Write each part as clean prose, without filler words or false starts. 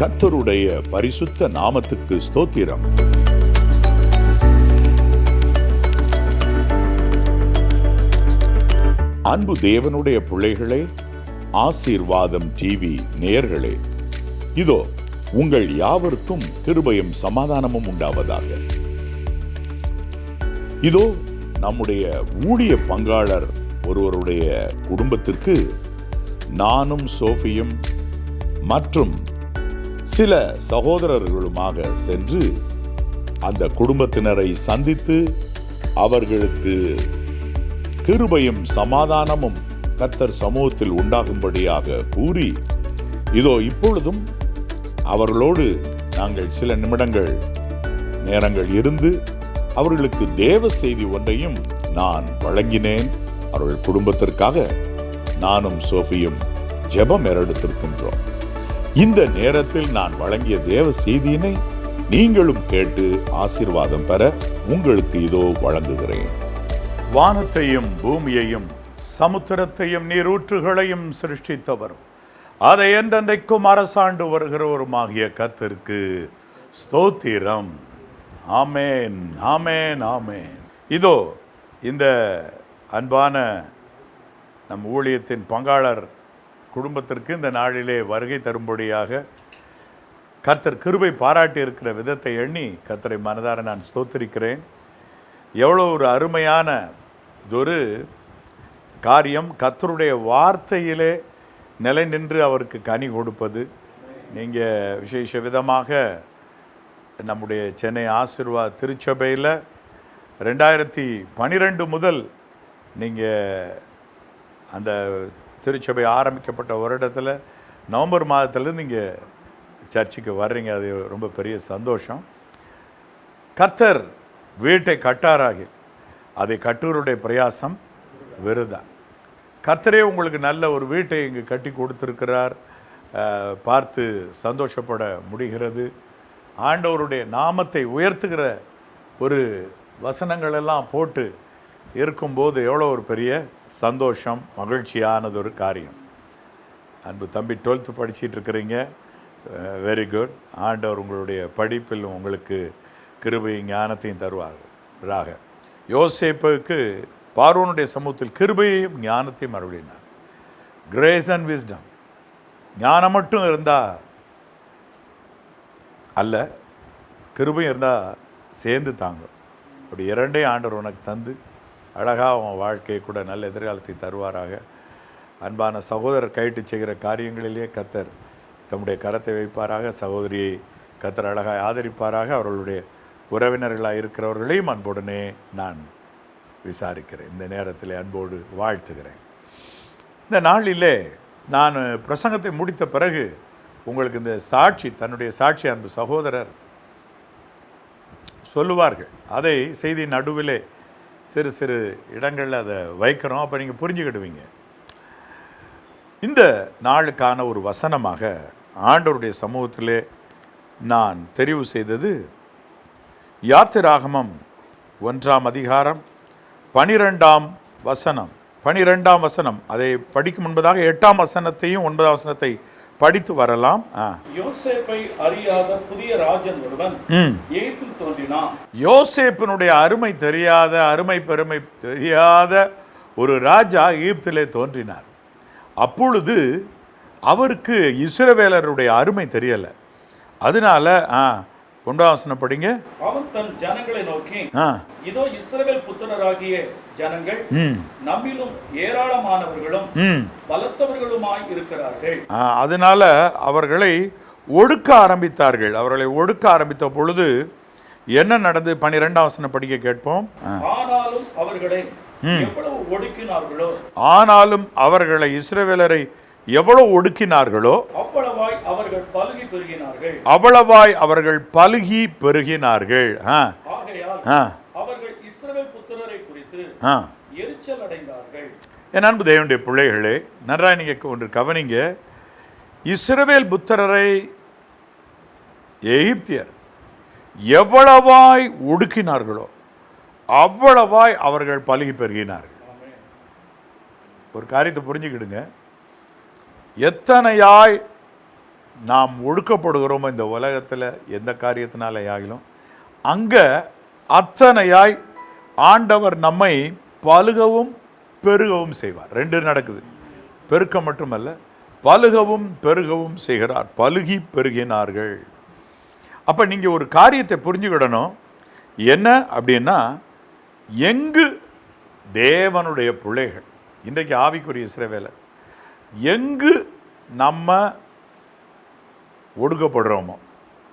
கர்த்தருடைய பரிசுத்த நாமத்துக்கு ஸ்தோத்திரம். அன்பு தேவனுடைய பிள்ளைகளே, ஆசீர்வாதம் டிவி நேயர்களே, இதோ உங்கள் யாவருக்கும் கிருபையும் சமாதானமும் உண்டாவதாக. இதோ நம்முடைய ஊழிய பங்காளர் ஒருவருடைய குடும்பத்திற்கு நானும் சோஃபியும் மற்றும் சில சகோதரர்களுமாக சென்று அந்த குடும்பத்தினரை சந்தித்து அவர்களுக்கு கிருபையும் சமாதானமும் கர்த்தர் சமூகத்தில் உண்டாகும்படியாக கூறி, இதோ இப்பொழுதும் அவர்களோடு நாங்கள் சில நேரங்கள் இருந்து அவர்களுக்கு தேவ செய்தி ஒன்றையும் நான் வழங்கினேன். அவர்கள் குடும்பத்திற்காக நானும் சோஃபியும் ஜெபம் ஏறெடுத்திருக்கின்றோம். இந்த நேரத்தில் நான் வழங்கிய தேவ செய்தியினை நீங்களும் கேட்டு ஆசீர்வாதம் பெற உங்களுக்கு இதோ வழங்குகிறேன். வானத்தையும் பூமியையும் சமுத்திரத்தையும் நீரூற்றுகளையும் சிருஷ்டித்தவரும் அதை என்றென்றைக்கும் அரசாண்டு வருகிறவருமாகிய கர்த்தருக்கு ஸ்தோத்திரம். ஆமேன், ஆமேன், ஆமேன். இதோ இந்த அன்பான நம் ஊழியத்தின் பங்காளர் குடும்பத்திற்கு இந்த நாளிலே வருகை தரும்படியாக கர்த்தர் கிருபை பாராட்டி இருக்கிற விதத்தை எண்ணி கர்த்தரை மனதார நான் ஸ்தோத்திரிக்கிறேன். எவ்வளோ ஒரு அருமையான இதொரு காரியம், கர்த்தருடைய வார்த்தையிலே நிலை நின்று அவருக்கு கனி கொடுப்பது. நீங்கள் விசேஷ விதமாக நம்முடைய சென்னை ஆசீர்வாத் திருச்சபையில் 2012 முதல் நீங்கள் அந்த திருச்சபை ஆரம்பிக்கப்பட்ட வருடத்தில் நவம்பர் மாதத்துலேருந்து இங்கே சர்ச்சுக்கு வர்றீங்க. அது ரொம்ப பெரிய சந்தோஷம். கர்த்தர் வீட்டை கட்டாராகி அதை கட்டுவருடைய பிரயாசம் வெறுதான். கர்த்தரே உங்களுக்கு நல்ல ஒரு வீட்டை இங்கே கட்டி கொடுத்துருக்கிறார். பார்த்து சந்தோஷப்பட முடிகிறது. ஆண்டவருடைய நாமத்தை உயர்த்துகிற ஒரு வசனங்களெல்லாம் போட்டு இருக்கும்போது எவ்வளோ ஒரு பெரிய சந்தோஷம், மகிழ்ச்சியானது ஒரு காரியம். அன்பு தம்பி 12th படிச்சுட்டு இருக்கிறீங்க, வெரி குட். ஆண்டவர் உங்களுடைய படிப்பில் உங்களுக்கு கிருபையும் ஞானத்தையும் தருவாராக. யோசேப்புக்கு பார்வோனுடைய சமூகத்தில் கிருபையையும் ஞானத்தையும் அருளினார். Grace and wisdom. ஞானம் மட்டும் இருந்தால் அல்ல, கிருபையும் இருந்தால் சேர்ந்து தாங்க. அப்படி இரண்டே ஆண்டவர் உனக்கு தந்து அழகாக அவன் வாழ்க்கையை கூட நல்ல எதிர்காலத்தை தருவாராக. அன்பான சகோதரர் கைட்டு செய்கிற காரியங்களிலே கர்த்தர் தம்முடைய கரத்தை வைப்பாராக. சகோதரியை கர்த்தர் அழகாக ஆதரிப்பாராக. அவர்களுடைய உறவினர்களாக இருக்கிறவர்களையும் அன்புடனே நான் விசாரிக்கிறேன். இந்த நேரத்தில் அன்போடு வாழ்த்துகிறேன். இந்த நாளிலே நான் பிரசங்கத்தை முடித்த பிறகு உங்களுக்கு இந்த சாட்சி, தன்னுடைய சாட்சி அன்பு சகோதரர் சொல்லுவார்கள். அதை செய்தி நடுவிலே சிறு சிறு இடங்களில் அதை வைக்கிறோம். அப்போ நீங்கள் புரிஞ்சுக்கிடுவீங்க. இந்த நாளுக்கான ஒரு வசனமாக ஆண்டவருடைய சமூகத்திலே நான் தெரிவு செய்தது யாத்திராகமம் 1ஆம் அதிகாரம் 12ஆம் வசனம். 12ஆம் வசனம் அதை படிக்கும் முன்பதாக 8ஆம் வசனத்தையும் 9ஆம் வசனத்தை படித்து வரலாம். யோசேப்பை அறியாத புதிய ராஜன் ஒருவன் எகிப்தில் தோன்றினான். யோசேப்பினுடைய அருமை தெரியாத, அருமை பெருமை தெரியாத ஒரு ராஜா எகிப்திலே தோன்றினார். அப்பொழுது அவருக்கு இஸ்ரவேலருடைய அருமை தெரியலை. அதனால 1ஆம் வசனம் படிங்க. அவன் தன் ஜனங்களை நோக்கி, இதோ இஸ்ரவேல் புத்திரராகிய ஜனங்கள் நம்மிலும் ஏராளமானவர்களும் பலத்தவர்களுமாய் இருக்கிறார்கள். அதனால அவர்களை ஒடுக்க ஆரம்பித்தார்கள். அவர்களை ஒடுக்க ஆரம்பித்த பொழுது என்ன நடந்து 12ஆம் வசனம் படிக்க கேட்போம். ஆனாலும் அவர்களை எவ்வளவு ஒடுக்கினார்களோ, ஆனாலும் அவர்களை இஸ்ரவேலரை எவ்வளவு ஒடுக்கினார்களோ அவ்வளவாய் அவர்கள் பலுகி பெருகினார்கள். அவ்வளவாய் அவர்கள் பலுகி பெருகினார்கள். அவர்கள் இஸ்ரவேல் புத்திரரை குறித்து எரிச்சல் அடைந்தார்கள். என் அன்பு தேவனுடைய பிள்ளைகளே, நன்றாக நீங்கள் ஒன்று கவனிங்க. இஸ்ரவேல் புத்திரரை எகிப்தியர் எவ்வளவாய் ஒடுக்கினார்களோ அவ்வளவாய் அவர்கள் பலுகி பெருகினார்கள். ஒரு காரியத்தை புரிஞ்சுக்கிடுங்க. எத்தனையாய் நாம் ஒடுக்கப்படுகிறோமோ இந்த உலகத்தில் எந்த காரியத்தினாலே ஆகிலும் அங்கே அத்தனையாய் ஆண்டவர் நம்மை பலுகவும் பெருகவும் செய்வார். ரெண்டு நடக்குது. பெருக்க மட்டுமல்ல, பலுகவும் பெருகவும் செய்கிறார். பலுகி பெருகினார்கள். அப்போ நீங்கள் ஒரு காரியத்தை புரிஞ்சுக்கிடணும். என்ன அப்படின்னா, எங்கு தேவனுடைய பிள்ளைகள் இன்றைக்கு ஆவிக்குரிய இஸ்ரவேலர் எங்கு நம்ம ஒடுக்கப்படுறோமோ,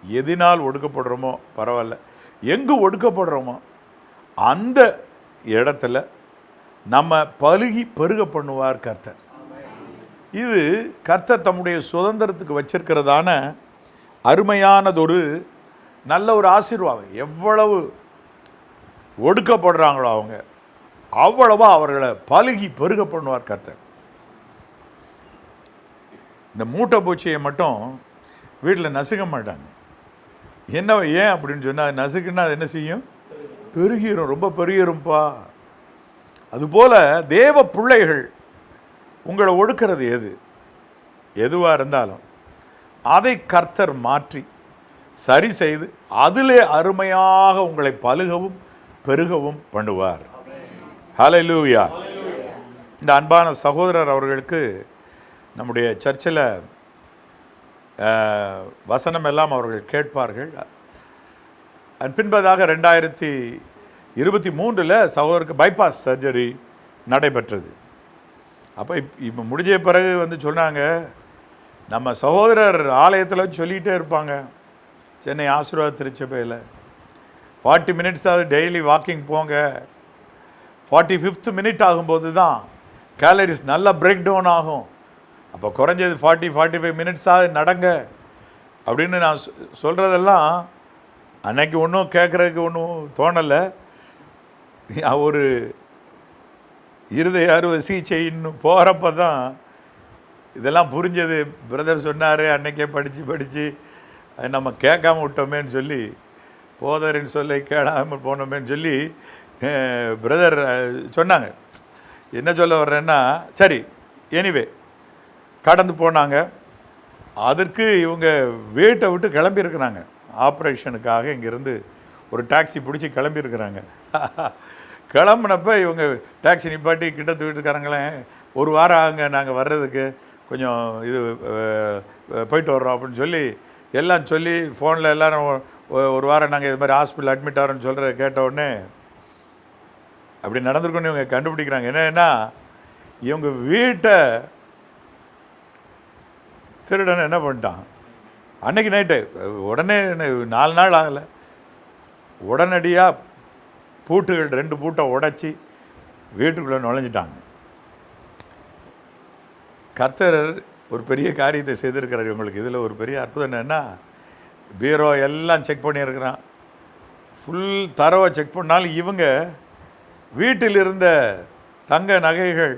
எதினால் ஒடுக்கப்படுறோமோ பரவாயில்ல, எங்கு ஒடுக்கப்படுறோமோ அந்த இடத்துல நம்ம பலுகி பெருக பண்ணுவார் கர்த்தர். இது கர்த்தர் தம்முடைய சுதந்திரத்துக்கு வச்சிருக்கிறதான அருமையானதொரு நல்ல ஒரு ஆசீர்வாதம். எவ்வளவு ஒடுக்கப்படுறாங்களோ அவங்க, அவ்வளவா அவர்களை பலுகி பெருக பண்ணுவார் கர்த்தர். இந்த மூட்டை பூச்சியை மட்டும் வீட்டில் நசுக்க மாட்டாங்க. ஏன் அப்படின்னு சொன்னால், நசுக்குன்னா அது என்ன செய்யும்? பெருகிரும், ரொம்ப பெருகிரும்பா. அதுபோல் தேவ பிள்ளைகள் உங்களை ஒடுக்கிறது எதுவாக இருந்தாலும் அதை கர்த்தர் மாற்றி சரி செய்து அதிலே அருமையாக உங்களை பலுகவும் பெருகவும் பண்ணுவார். ஹல்லேலூயா. இந்த அன்பான சகோதரர் அவர்களுக்கு நம்முடைய சர்ச்சில் வசனம் எல்லாம் அவர்கள் கேட்பார்கள். பின்பதாக 2023 சகோதரருக்கு பைபாஸ் சர்ஜரி நடைபெற்றது. அப்போ இப்போ முடிஞ்ச பிறகு சொன்னாங்க, நம்ம சகோதரர் ஆலயத்தில் சொல்லிகிட்டே இருப்பாங்க, சென்னை ஆசீர்வாத திருச்சபையில் 40 மினிட்ஸாவது டெய்லி வாக்கிங் போங்க. 45th மினிட் ஆகும்போது தான் கேலரிஸ் நல்லா பிரேக் டவுன் ஆகும். அப்போ குறைஞ்சது 40-45 மினிட்ஸாவது நடங்க அப்படின்னு நான் சொல்கிறதெல்லாம் அன்னைக்கு ஒன்றும் கேட்குறதுக்கு ஒன்றும் தோணலை. ஒரு இருதய அறுவை சிகிச்சைன்னு போகிறப்ப தான் இதெல்லாம் புரிஞ்சது. பிரதர் சொன்னார், அன்னைக்கே படித்து அது நம்ம கேட்காம விட்டோமேன்னு சொல்லி, போதரின்னு சொல்லி கேடாமல் போனோமேன்னு சொல்லி பிரதர் சொன்னாங்க. என்ன சொல்ல வர்றேன்னா, சரி எனிவே கடந்து போனாங்க. அதற்கு இவங்க வீட்டை விட்டு கிளம்பியிருக்கிறாங்க. ஆப்ரேஷனுக்காக இங்கேருந்து ஒரு டாக்ஸி பிடிச்சி கிளம்பியிருக்கிறாங்க. கிளம்புனப்போ இவங்க டாக்ஸி நிப்பாட்டி கிட்டத்து வீட்டுக்காரங்களே, ஒரு வாரம் ஆகுங்க நாங்கள் வர்றதுக்கு, கொஞ்சம் இது போயிட்டு வர்றோம் அப்படின்னு சொல்லி எல்லாம் சொல்லி ஃபோனில் எல்லோரும் ஒரு வாரம் நாங்கள் இது மாதிரி ஹாஸ்பிட்டல் அட்மிட் ஆகிறோன்னு சொல்கிற கேட்ட உடனே அப்படி நடந்திருக்கோன்னு இவங்க கண்டுபிடிக்கிறாங்க. என்னன்னா, இவங்க வீட்டை திருடனை என்ன பண்ணிட்டான், அன்னைக்கு நைட்டு உடனே 4 நாள் ஆகலை, உடனடியாக பூட்டுகள் 2 பூட்டை உடைச்சி வீட்டுக்குள்ளே நுழைஞ்சிட்டாங்க. கர்த்தர் ஒரு பெரிய காரியத்தை செய்திருக்கிறார் இவங்களுக்கு. இதில் ஒரு பெரிய அற்புதம் என்னென்னா, பீரோ எல்லாம் செக் பண்ணியிருக்கிறான். ஃபுல் தரவை செக் பண்ணாலும் இவங்க வீட்டில் இருந்த தங்க நகைகள்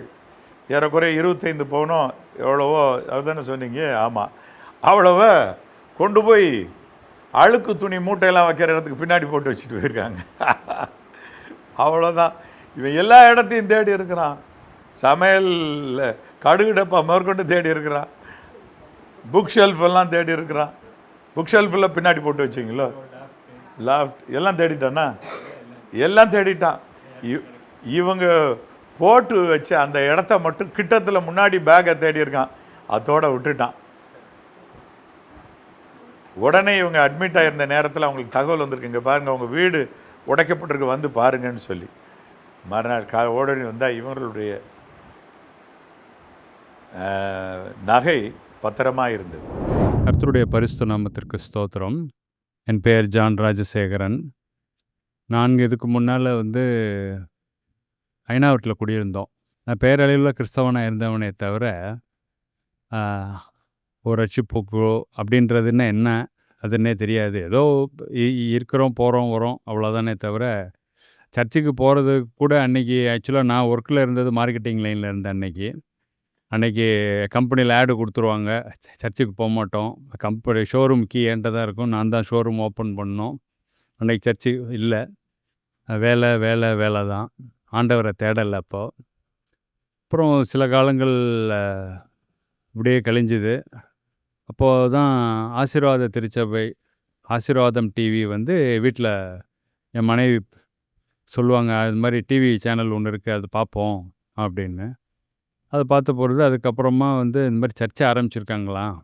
ஏறக்குறைய 25 பவுனோ எவ்வளவோ அதுதானே சொன்னீங்க? ஆமாம், அவ்வளவோ கொண்டு போய் அழுக்கு துணி மூட்டையெல்லாம் வைக்கிற இடத்துக்கு பின்னாடி போட்டு வச்சுட்டு போயிருக்காங்க. அவ்வளோதான். இவன் எல்லா இடத்தையும் தேடி இருக்கிறான். சமையலில் கடுகு டப்பா மேற்கொண்டு தேடி இருக்கிறான். புக் ஷெல்ஃபெல்லாம் தேடி இருக்கிறான். புக் ஷெல்ஃபில் பின்னாடி போட்டு வச்சிங்களோ, லாஃப்ட் எல்லாம் தேடிட்டானா? எல்லாம் தேடிட்டான். இவங்க போட்டு வச்ச அந்த இடத்த மட்டும் கிட்டத்தில் முன்னாடி பேக்கை தேடி இருக்கான், அதோட விட்டுட்டான். உடனே இவங்க அட்மிட் ஆகிருந்த நேரத்தில் அவங்களுக்கு தகவல் வந்திருக்கு, இங்கே பாருங்கள் அவங்க வீடு உடைக்கப்பட்டிருக்கு, வந்து பாருங்கன்னு சொல்லி. மறுநாள் ஓடனே வந்தால் இவங்களுடைய நகை பத்திரமாக இருந்தது. கர்த்தருடைய பரிசுத்த நாமத்திற்கு ஸ்தோத்திரம். என் பெயர் ஜான் ராஜசேகரன். நான் இதுக்கு முன்னால் ஐநாவட்டில் குடியிருந்தோம். நான் பேரளவில் கிறிஸ்தவனாக இருந்தவனே தவிர ஒரு ரட்சிப்புக்கோ அப்படின்றதுன்னா என்ன அதுன்னே தெரியாது. ஏதோ இருக்கிறோம், போகிறோம், வரோம், அவ்வளோதானே தவிர சர்ச்சுக்கு போகிறது கூட அன்றைக்கி ஆக்சுவலாக நான் ஒர்க்கில் இருந்தது மார்க்கெட்டிங் லைனில் இருந்தேன். அன்றைக்கி கம்பெனியில் ஆடு கொடுத்துருவாங்க, சர்ச்சுக்கு போக மாட்டோம். கம்பெனி ஷோரூம் கீ என்கிட்ட தான் இருக்கும், நான் தான் ஷோரூம் ஓப்பன் பண்ணோம். அன்றைக்கி சர்ச்சு இல்லை, வேலை தான், ஆண்டவரை தேடலை. அப்புறம் சில காலங்கள் இப்படியே கழிஞ்சுது. அப்போது தான் ஆசீர்வாத திருச்சபை, ஆசீர்வாதம் டிவி வந்து வீட்டில் என் மனைவி சொல்லுவாங்க, அது மாதிரி டிவி சேனல் ஒன்று இருக்குது, அது பார்ப்போம் அப்படின்னு. அதை பார்த்த பொழுது அதுக்கப்புறமா வந்து இந்த மாதிரி சர்ச்சை ஆரம்பிச்சிருக்கலாங்களாங்க.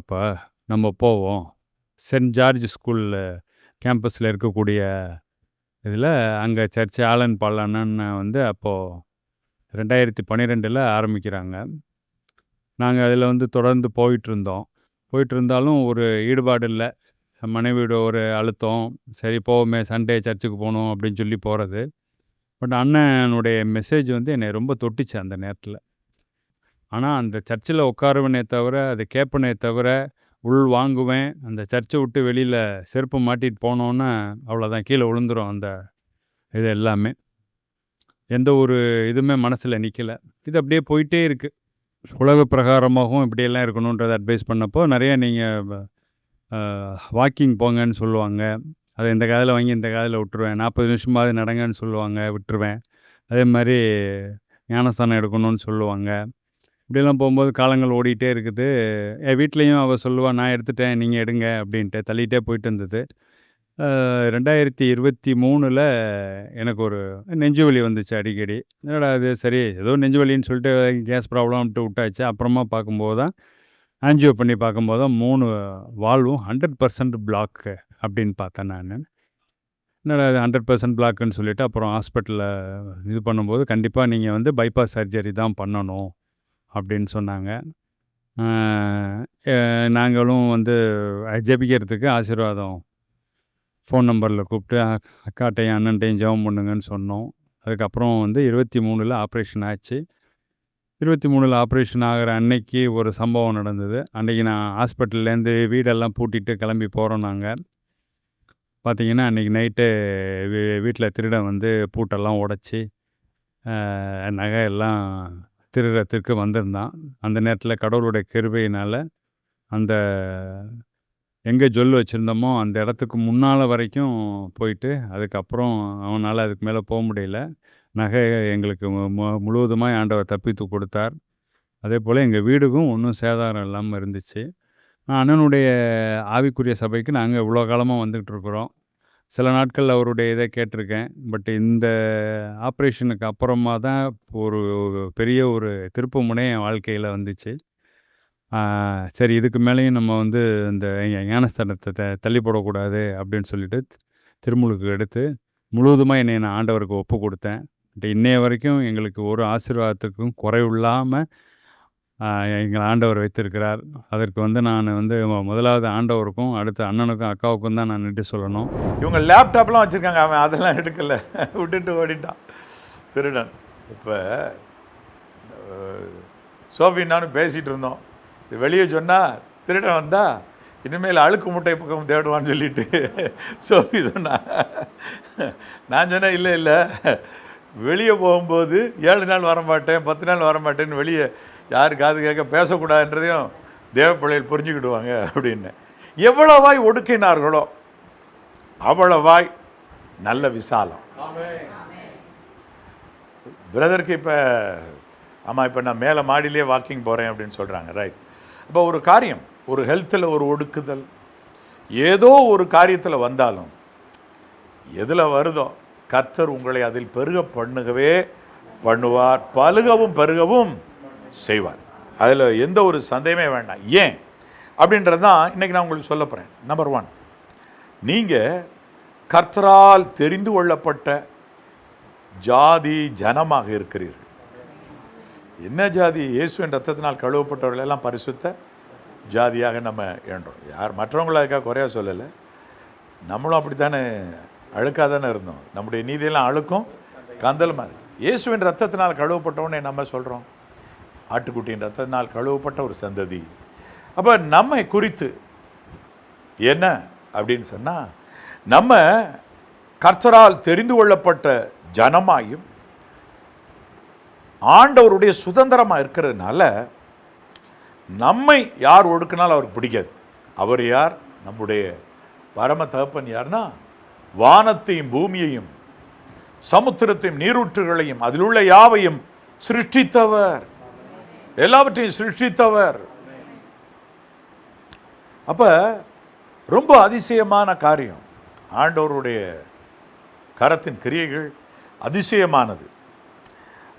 அப்போ நம்ம போவோம். சென்ட் ஜார்ஜ் ஸ்கூலில் கேம்பஸில் இருக்கக்கூடிய இதில் அங்கே சர்ச்சு ஆலன் பால் அண்ணன் வந்து அப்போது 2012 ஆரம்பிக்கிறாங்க. நாங்கள் அதில் வந்து தொடர்ந்து போயிட்டுருந்தாலும் ஒரு ஈடுபாடு இல்லை. மனைவியோட ஒரு அழுத்தம், சரி போவோமே சண்டே சர்ச்சுக்கு போகணும் அப்படின்னு சொல்லி போகிறது. பட் அண்ணனுடைய மெசேஜ் வந்து என்னை ரொம்ப தொட்டுச்சு அந்த நேரத்தில். ஆனால் அந்த சர்ச்சில் உட்காருவனே தவிர, அதை கேட்பனே தவிர, உள் வாங்குவேன். அந்த சர்ச்சை விட்டு வெளியில் செருப்பு மாட்டிட்டு போனோன்னா அவ்வளோதான், கீழே விழுந்துரும் அந்த இது எல்லாமே. எந்த ஒரு இதுவுமே மனசில் நிற்கலை. இது அப்படியே போயிட்டே இருக்குது. உலக பிரகாரமாகவும் இப்படியெல்லாம் இருக்கணுன்றதை அட்வைஸ் பண்ணப்போ நிறைய நீங்கள் வாக்கிங் போங்கன்னு சொல்லுவாங்க. அதை இந்த காதில் வாங்கி இந்த காதில் விட்டுருவேன். 40 நிமிஷமாவது நடங்கன்னு சொல்லுவாங்க, விட்டுருவேன். அதே மாதிரி ஞானஸ்தானம் எடுக்கணும்னு சொல்லுவாங்க. இப்படியெல்லாம் போகும்போது காலங்கள் ஓடிட்டே இருக்குது. என் வீட்லேயும் அவள் சொல்லுவாள், நான் எடுத்துட்டேன் நீங்கள் எடுங்க அப்படின்ட்டு தள்ளிகிட்டே போயிட்டு இருந்தது. 2023 எனக்கு ஒரு நெஞ்சு வலி வந்துச்சு அடிக்கடி. என்னடா அது, சரி ஏதோ நெஞ்சு வலின்னு சொல்லிட்டு கேஸ் ப்ராப்ளம்ட்டு விட்டாச்சு. அப்புறமா பார்க்கும்போது தான் ஆன்ஜியோ பண்ணி பார்க்கும்போது தான் 3 வால்வும் 100% பிளாக்கு அப்படின்னு பார்த்தேன் நான். என்னடா அது 100% பிளாக்குன்னு சொல்லிவிட்டு அப்புறம் ஹாஸ்பிட்டலில் இது பண்ணும்போது கண்டிப்பாக நீங்கள் வந்து பைபாஸ் சர்ஜரி தான் பண்ணணும் அப்படின்னு சொன்னாங்க. நாங்களும் வந்து ஜெபிக்கிறதுக்கு ஆசீர்வாதம் ஃபோன் நம்பரில் கூப்பிட்டு அக்காட்டையும் அண்ணன்ட்டையும் ஜெபம் பண்ணுங்கன்னு சொன்னோம். அதுக்கப்புறம் வந்து 23 ஆப்ரேஷன் ஆச்சு. 23 ஆப்ரேஷன் ஆகிற அன்னைக்கு ஒரு சம்பவம் நடந்தது. அன்றைக்கி நான் ஹாஸ்பிட்டல்லேருந்து வீடெல்லாம் பூட்டிட்டு கிளம்பி போகிறோம். நாங்கள் பார்த்திங்கன்னா அன்றைக்கி நைட்டு வீட்டில் திருடன் வந்து பூட்டெல்லாம் உடச்சி நகை எல்லாம் திருடுறதுக்கு வந்திருந்தான். அந்த நேரத்தில் கடவுளுடைய கிருபையினால் அந்த எங்கே ஜொல் வச்சுருந்தோமோ அந்த இடத்துக்கு முன்னால் வரைக்கும் போயிட்டு, அதுக்கப்புறம் அவனால் அதுக்கு மேலே போக முடியல. நகை எங்களுக்கு முழுவதுமாக ஆண்டவர் தப்பித்து கொடுத்தார். அதே போல் எங்கள் வீடுக்கும் ஒன்றும் சேதாரம் இல்லாமல் இருந்துச்சு. நான் அண்ணனுடைய ஆவிக்குரிய சபைக்கு நாங்கள் இவ்வளோ காலமாக வந்துக்கிட்டு இருக்கிறோம். சில நாட்கள் அவருடைய இதை கேட்டிருக்கேன். பட் இந்த ஆப்ரேஷனுக்கு அப்புறமா தான் ஒரு பெரிய ஒரு திருப்பு முனை என் வாழ்க்கையில் வந்துச்சு. சரி இதுக்கு மேலேயும் நம்ம வந்து இந்த ஞானஸ்தானத்தை தள்ளி போடக்கூடாது அப்படின்னு சொல்லிட்டு திருமுழுக்கு எடுத்து முழுவதுமாக என்னை நான் ஆண்டவருக்கு ஒப்பு கொடுத்தேன். இன்னைய வரைக்கும் எங்களுக்கு ஒரு ஆசீர்வாதத்துக்கும் குறைவில்லாமல் எங்கள் ஆண்டவர் வைத்திருக்கிறார். அதற்கு வந்து நான் வந்து முதலாவது ஆண்டவருக்கும் அடுத்த அண்ணனுக்கும் அக்காவுக்கும் தான் நான் நன்றி சொல்லணும். இவங்க லேப்டாப்லாம் வச்சுருக்காங்க, அவன் அதெல்லாம் எடுக்கலை, விட்டுட்டு ஓடிட்டான் திருடன். இப்போ சோஃபி நானும் பேசிகிட்டு இருந்தோம். இது வெளியே சொன்னால் திருடன் வந்தால் இனிமேல் அழுக்கு முட்டை பக்கம் தேடுவான்னு சொல்லிட்டு சோஃபி சொன்னா. நான் சொன்னேன், இல்லை வெளியே போகும்போது 7 நாள் வரமாட்டேன் 10 நாள் வரமாட்டேன்னு வெளியே யார் காது கேட்க பேசக்கூடாதுன்றதையும் தேவப்பிள்ளைகள் புரிஞ்சுக்கிடுவாங்க அப்படின்னு. எவ்வளவாய் ஒடுக்கினார்களோ அவ்வளவாய் நல்ல விசாலம். பிரதருக்கு இப்போ ஆமாம், இப்போ நான் மேலே மாடியிலே வாக்கிங் போகிறேன் அப்படின்னு சொல்கிறாங்க. ரைட். இப்போ ஒரு காரியம், ஒரு ஹெல்த்தில் ஒரு ஒடுக்குதல் ஏதோ ஒரு காரியத்தில் வந்தாலும் எதில் வருதோ கர்த்தர் உங்களை அதில் பெருக பண்ணுவார், பலுகவும் பெருகவும் செய்வார். அதில் எந்த ஒரு சந்தேகமே வேண்டாம். ஏன் அப்படின்றது தான் இன்றைக்கி நான் உங்களுக்கு சொல்ல போகிறேன். நம்பர் 1, நீங்கள் கர்த்தரால் தெரிந்து கொள்ளப்பட்ட ஜாதி ஜனமாக இருக்கிறீர்கள். என்ன ஜாதி? இயேசுவின் ரத்தத்தினால் கழுவப்பட்டவர்கள் எல்லாம் பரிசுத்த ஜாதியாக நம்ம எண்றோம். யார் மற்றவங்களுக்காக குறையா சொல்லலை, நம்மளும் அப்படி தானே அழுக்காக தானே இருந்தோம். நம்முடைய நீதியெல்லாம் அழுக்கும் கந்தலுமாக இருந்துச்சு. இயேசுவின் ரத்தத்தினால் கழுவப்பட்டவனே நம்ம சொல்கிறோம், ஆட்டுக்குட்டியின் ரத்தத்தினால் கழுவப்பட்ட ஒரு சந்ததி. அப்போ நம்மை குறித்து என்ன அப்படின்னு சொன்னால், நம்ம கர்த்தரால் தெரிந்து கொள்ளப்பட்ட ஜனமாயும் ஆண்டவருடைய சுதந்திரமாக இருக்கிறதுனால நம்மை யார் ஒடுக்கினாலும் அவருக்கு பிடிக்காது. அவர் யார்? நம்முடைய பரம தகப்பன் யார்னா, வானத்தையும் பூமியையும் சமுத்திரத்தையும் நீரூற்றுகளையும் அதில் உள்ள யாவையும் சிருஷ்டித்தவர். எல்லாவற்றையும் சிருஷ்டித்தவர். அப்ப ரொம்ப அதிசயமான காரியம். ஆண்டவருடைய கரத்தின் கிரியைகள் அதிசயமானது.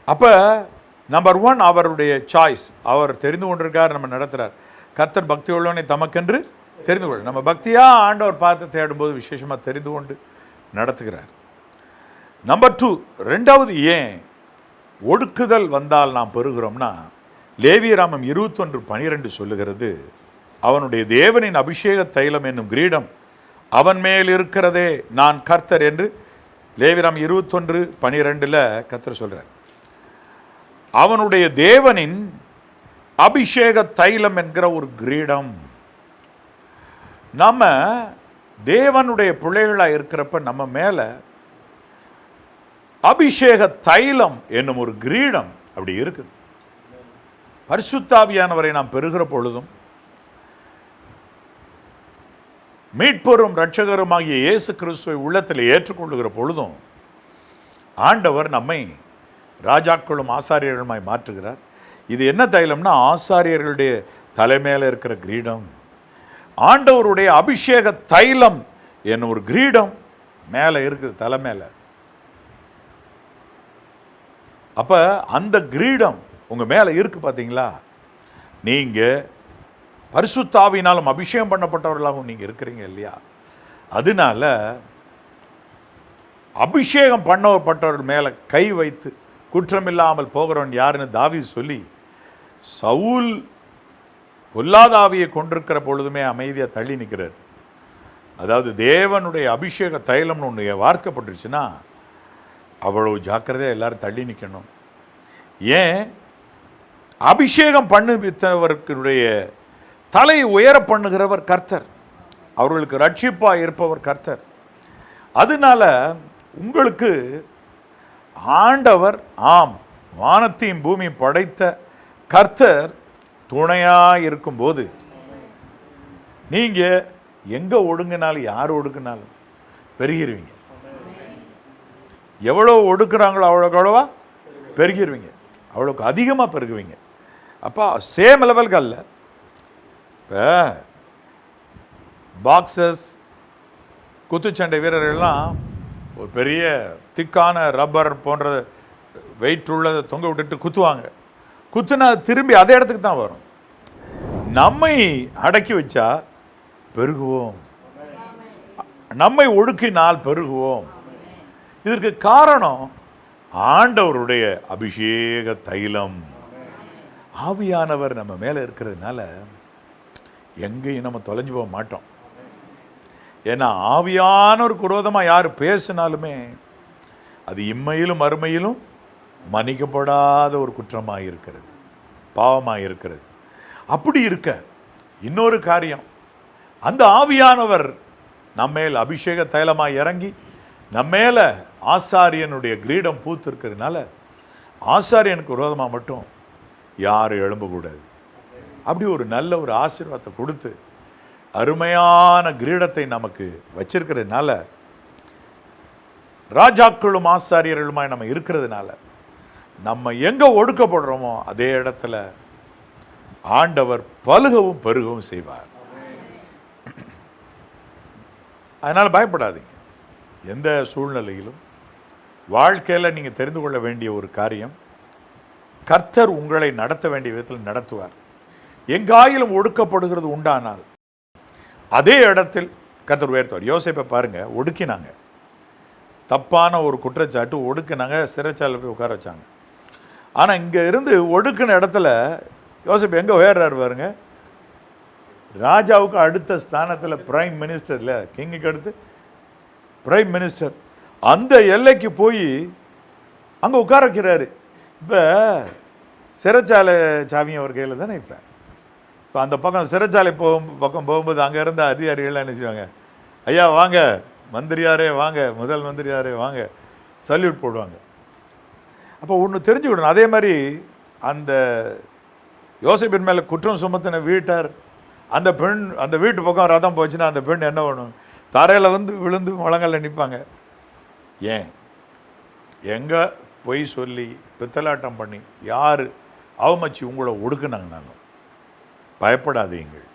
அப்ப நம்பர் 1 அவருடைய சாய்ஸ். அவர் தெரிந்து கொண்டிருக்கார், நம்ம நடத்துகிறார். கர்த்தர் பக்தி உள்ளவனை தமக்கென்று தெரிந்து கொள்ள, நம்ம பக்தியாக ஆண்டவர் பார்த்து தேடும்போது விசேஷமாக தெரிந்து கொண்டு நடத்துகிறார். நம்பர் 2, ரெண்டாவது ஏன் ஒடுக்குதல் வந்தால் நாம் பெறுகிறோம்னா, லேவியராமம் 21:12 சொல்லுகிறது, அவனுடைய தேவனின் அபிஷேக தைலம் என்னும் கிரீடம் அவன் மேல் இருக்கிறதே, நான் கர்த்தர் என்று லேவியராமம் 21:12 கர்த்தர் சொல்றார். அவனுடைய தேவனின் அபிஷேக தைலம் என்கிற ஒரு கிரீடம். நம்ம தேவனுடைய பிள்ளைகளாக இருக்கிறப்ப நம்ம மேல அபிஷேக தைலம் என்னும் ஒரு கிரீடம் அப்படி இருக்குது. பரிசுத்தாவியானவரை நாம் பெறுகிற பொழுதும், மீட்பரும் இரட்சகருமாகிய இயேசு கிறிஸ்துவை உள்ளத்தில் ஏற்றுக்கொள்ளுகிற பொழுதும் ஆண்டவர் நம்மை ராஜாக்களும் ஆசாரியர்களுமாய் மாற்றுகிறார். இது என்ன தைலம்னா, ஆசாரியர்களுடைய தலைமையில் இருக்கிற கிரீடம். ஆண்டவருடைய அபிஷேக தைலம் என்னும் ஒரு கிரீடம் மேலே இருக்குது, தலை மேலே. அப்ப அந்த கிரீடம் உங்க மேலே இருக்கு பார்த்தீங்களா? நீங்க பரிசுத்தாவினாலும் அபிஷேகம் பண்ணப்பட்டவர்களாகவும் நீங்க இருக்கிறீங்க இல்லையா? அதனால அபிஷேகம் பண்ணப்பட்டவர்கள் மேலே கை வைத்து குற்றமில்லாமல் போகிறவன் யாருன்னு தாவீது சொல்லி, சவுல் பொல்லாத ஆவியை கொண்டிருக்கிற பொழுதுமே அமைதியாக தள்ளி நிற்கிறார். அதாவது தேவனுடைய அபிஷேக தைலம்னு ஒன்று வார்க்கப்பட்டுருச்சுன்னா அவ்வளவு ஜாக்கிரதையாக எல்லாரும் தள்ளி நிற்கணும். ஏன்? அபிஷேகம் பண்ணுவித்தவர்களுடைய தலை உயர பண்ணுகிறவர் கர்த்தர், அவர்களுக்கு ரட்சிப்பாக இருப்பவர் கர்த்தர். அதனால உங்களுக்கு ஆண்டவர், ஆம், வானத்தையும் பூமியும் படைத்த கர்த்தர் துணையாக இருக்கும்போது நீங்கள் எங்கே ஒடுங்கினாலும் யார் ஒடுங்கினாலும் பெருகிடுவீங்க. எவ்வளோ ஒடுக்குறாங்களோ அவ்வளோக்கு அவ்வளோவா பெருகிடுவீங்க, அவ்வளோக்கு அதிகமாக பெருகுவீங்க. அப்போ சேம் லெவலுக்கு அல்ல. இப்போ பாக்ஸர்ஸ், குத்துச்சண்டை வீரர்கள்லாம் ஒரு பெரிய திக்கான ரப்பர் போன்ற வெயிட் உள்ளதை தொங்க விட்டுட்டு குத்துவாங்க. குத்துனா திரும்பி அதே இடத்துக்கு தான் வரும். நம்மை அடக்கி வச்சா பெருகுவோம், நம்மை ஒடுக்கினால் பெருகுவோம். இதற்கு காரணம் ஆண்டவருடைய அபிஷேக தைலம். ஆவியானவர் நம்ம மேலே இருக்கிறதுனால எங்கேயும் நம்ம தொலைஞ்சு போக மாட்டோம். ஏன்னா ஆவியானவருக்கு விரோதமாக யார் பேசினாலுமே அது இம்மையிலும் மறுமையிலும் மன்னிக்கப்படாத ஒரு குற்றமாக இருக்கிறது, பாவமாக இருக்கிறது. அப்படி இருக்க இன்னொரு காரியம், அந்த ஆவியானவர் நம்மேல் அபிஷேக தைலமாக இறங்கி நம்மேல ஆசாரியனுடைய கிரீடம் பூத்திருக்கிறதுனால ஆசாரியனுக்கு விரோதமாக மட்டும் யாரும் எழும்பக்கூடாது. அப்படி ஒரு நல்ல ஒரு ஆசீர்வாதத்தை கொடுத்து அருமையான கிரீடத்தை நமக்கு வச்சிருக்கிறதுனால, ராஜாக்களும் ஆசாரியர்களுமாய் நம்ம இருக்கிறதுனால, நம்ம எங்கே ஒடுக்கப்படுறோமோ அதே இடத்துல ஆண்டவர் பலுகவும் பெருகவும் செய்வார். அதனால் பயப்படாதீங்க. எந்த சூழ்நிலையிலும் வாழ்க்கையில் நீங்கள் தெரிந்து கொள்ள வேண்டிய ஒரு காரியம், கர்த்தர் உங்களை நடத்த வேண்டிய விதத்தில் நடத்துவார். எங்காயிலும் ஒடுக்கப்படுகிறது உண்டானால் அதே இடத்தில் கர்த்தர் உயர்த்துவார். யோசேப்பை பாருங்க, ஒடுக்கினாங்க, தப்பான ஒரு குற்றச்சாட்டு ஒடுக்கினாங்க, சிறைச்சாலை போய் உட்கார வச்சாங்க. ஆனால் இங்கே இருந்து ஒடுக்கின இடத்துல யோசேப்பு எங்கே உயர்றாரு பாருங்க, ராஜாவுக்கு அடுத்த ஸ்தானத்தில் பிரைம் மினிஸ்டர், இல்லை கிங்குக்கு அடுத்து பிரைம் மினிஸ்டர், அந்த எல்லைக்கு போய் அங்கே உட்கார வைக்கிறாரு. இப்போ சிறைச்சாலை சாவியும் அவர் கையில் தானே. இப்போ அந்த பக்கம் சிறைச்சாலை பக்கம் போகும்போது அங்கே இருந்த அதிகாரிகள்லாம் என்ன செய்வாங்க, ஐயா வாங்க, மந்திரியாரே வாங்க, முதல் மந்திரியாரே வாங்க, சல்யூட் போடுவாங்க. அப்போ ஒன்று தெரிஞ்சுக்கணும். அதே மாதிரி அந்த யோசேப்பின் மேலே குற்றம் சுமத்தின வீட்டார், அந்த பெண் அந்த வீட்டு பக்கம் ரதம் போச்சுன்னா அந்த பெண் என்ன பண்ணும், தரையில் வந்து விழுந்து முழங்கல்ல நிற்பாங்க. ஏன்? எங்கே பொய் சொல்லி பித்தலாட்டம் பண்ணி யார் அவமச்சி உங்களை ஒடுக்குனாங்கனாலும் பயப்படாதீங்கள்,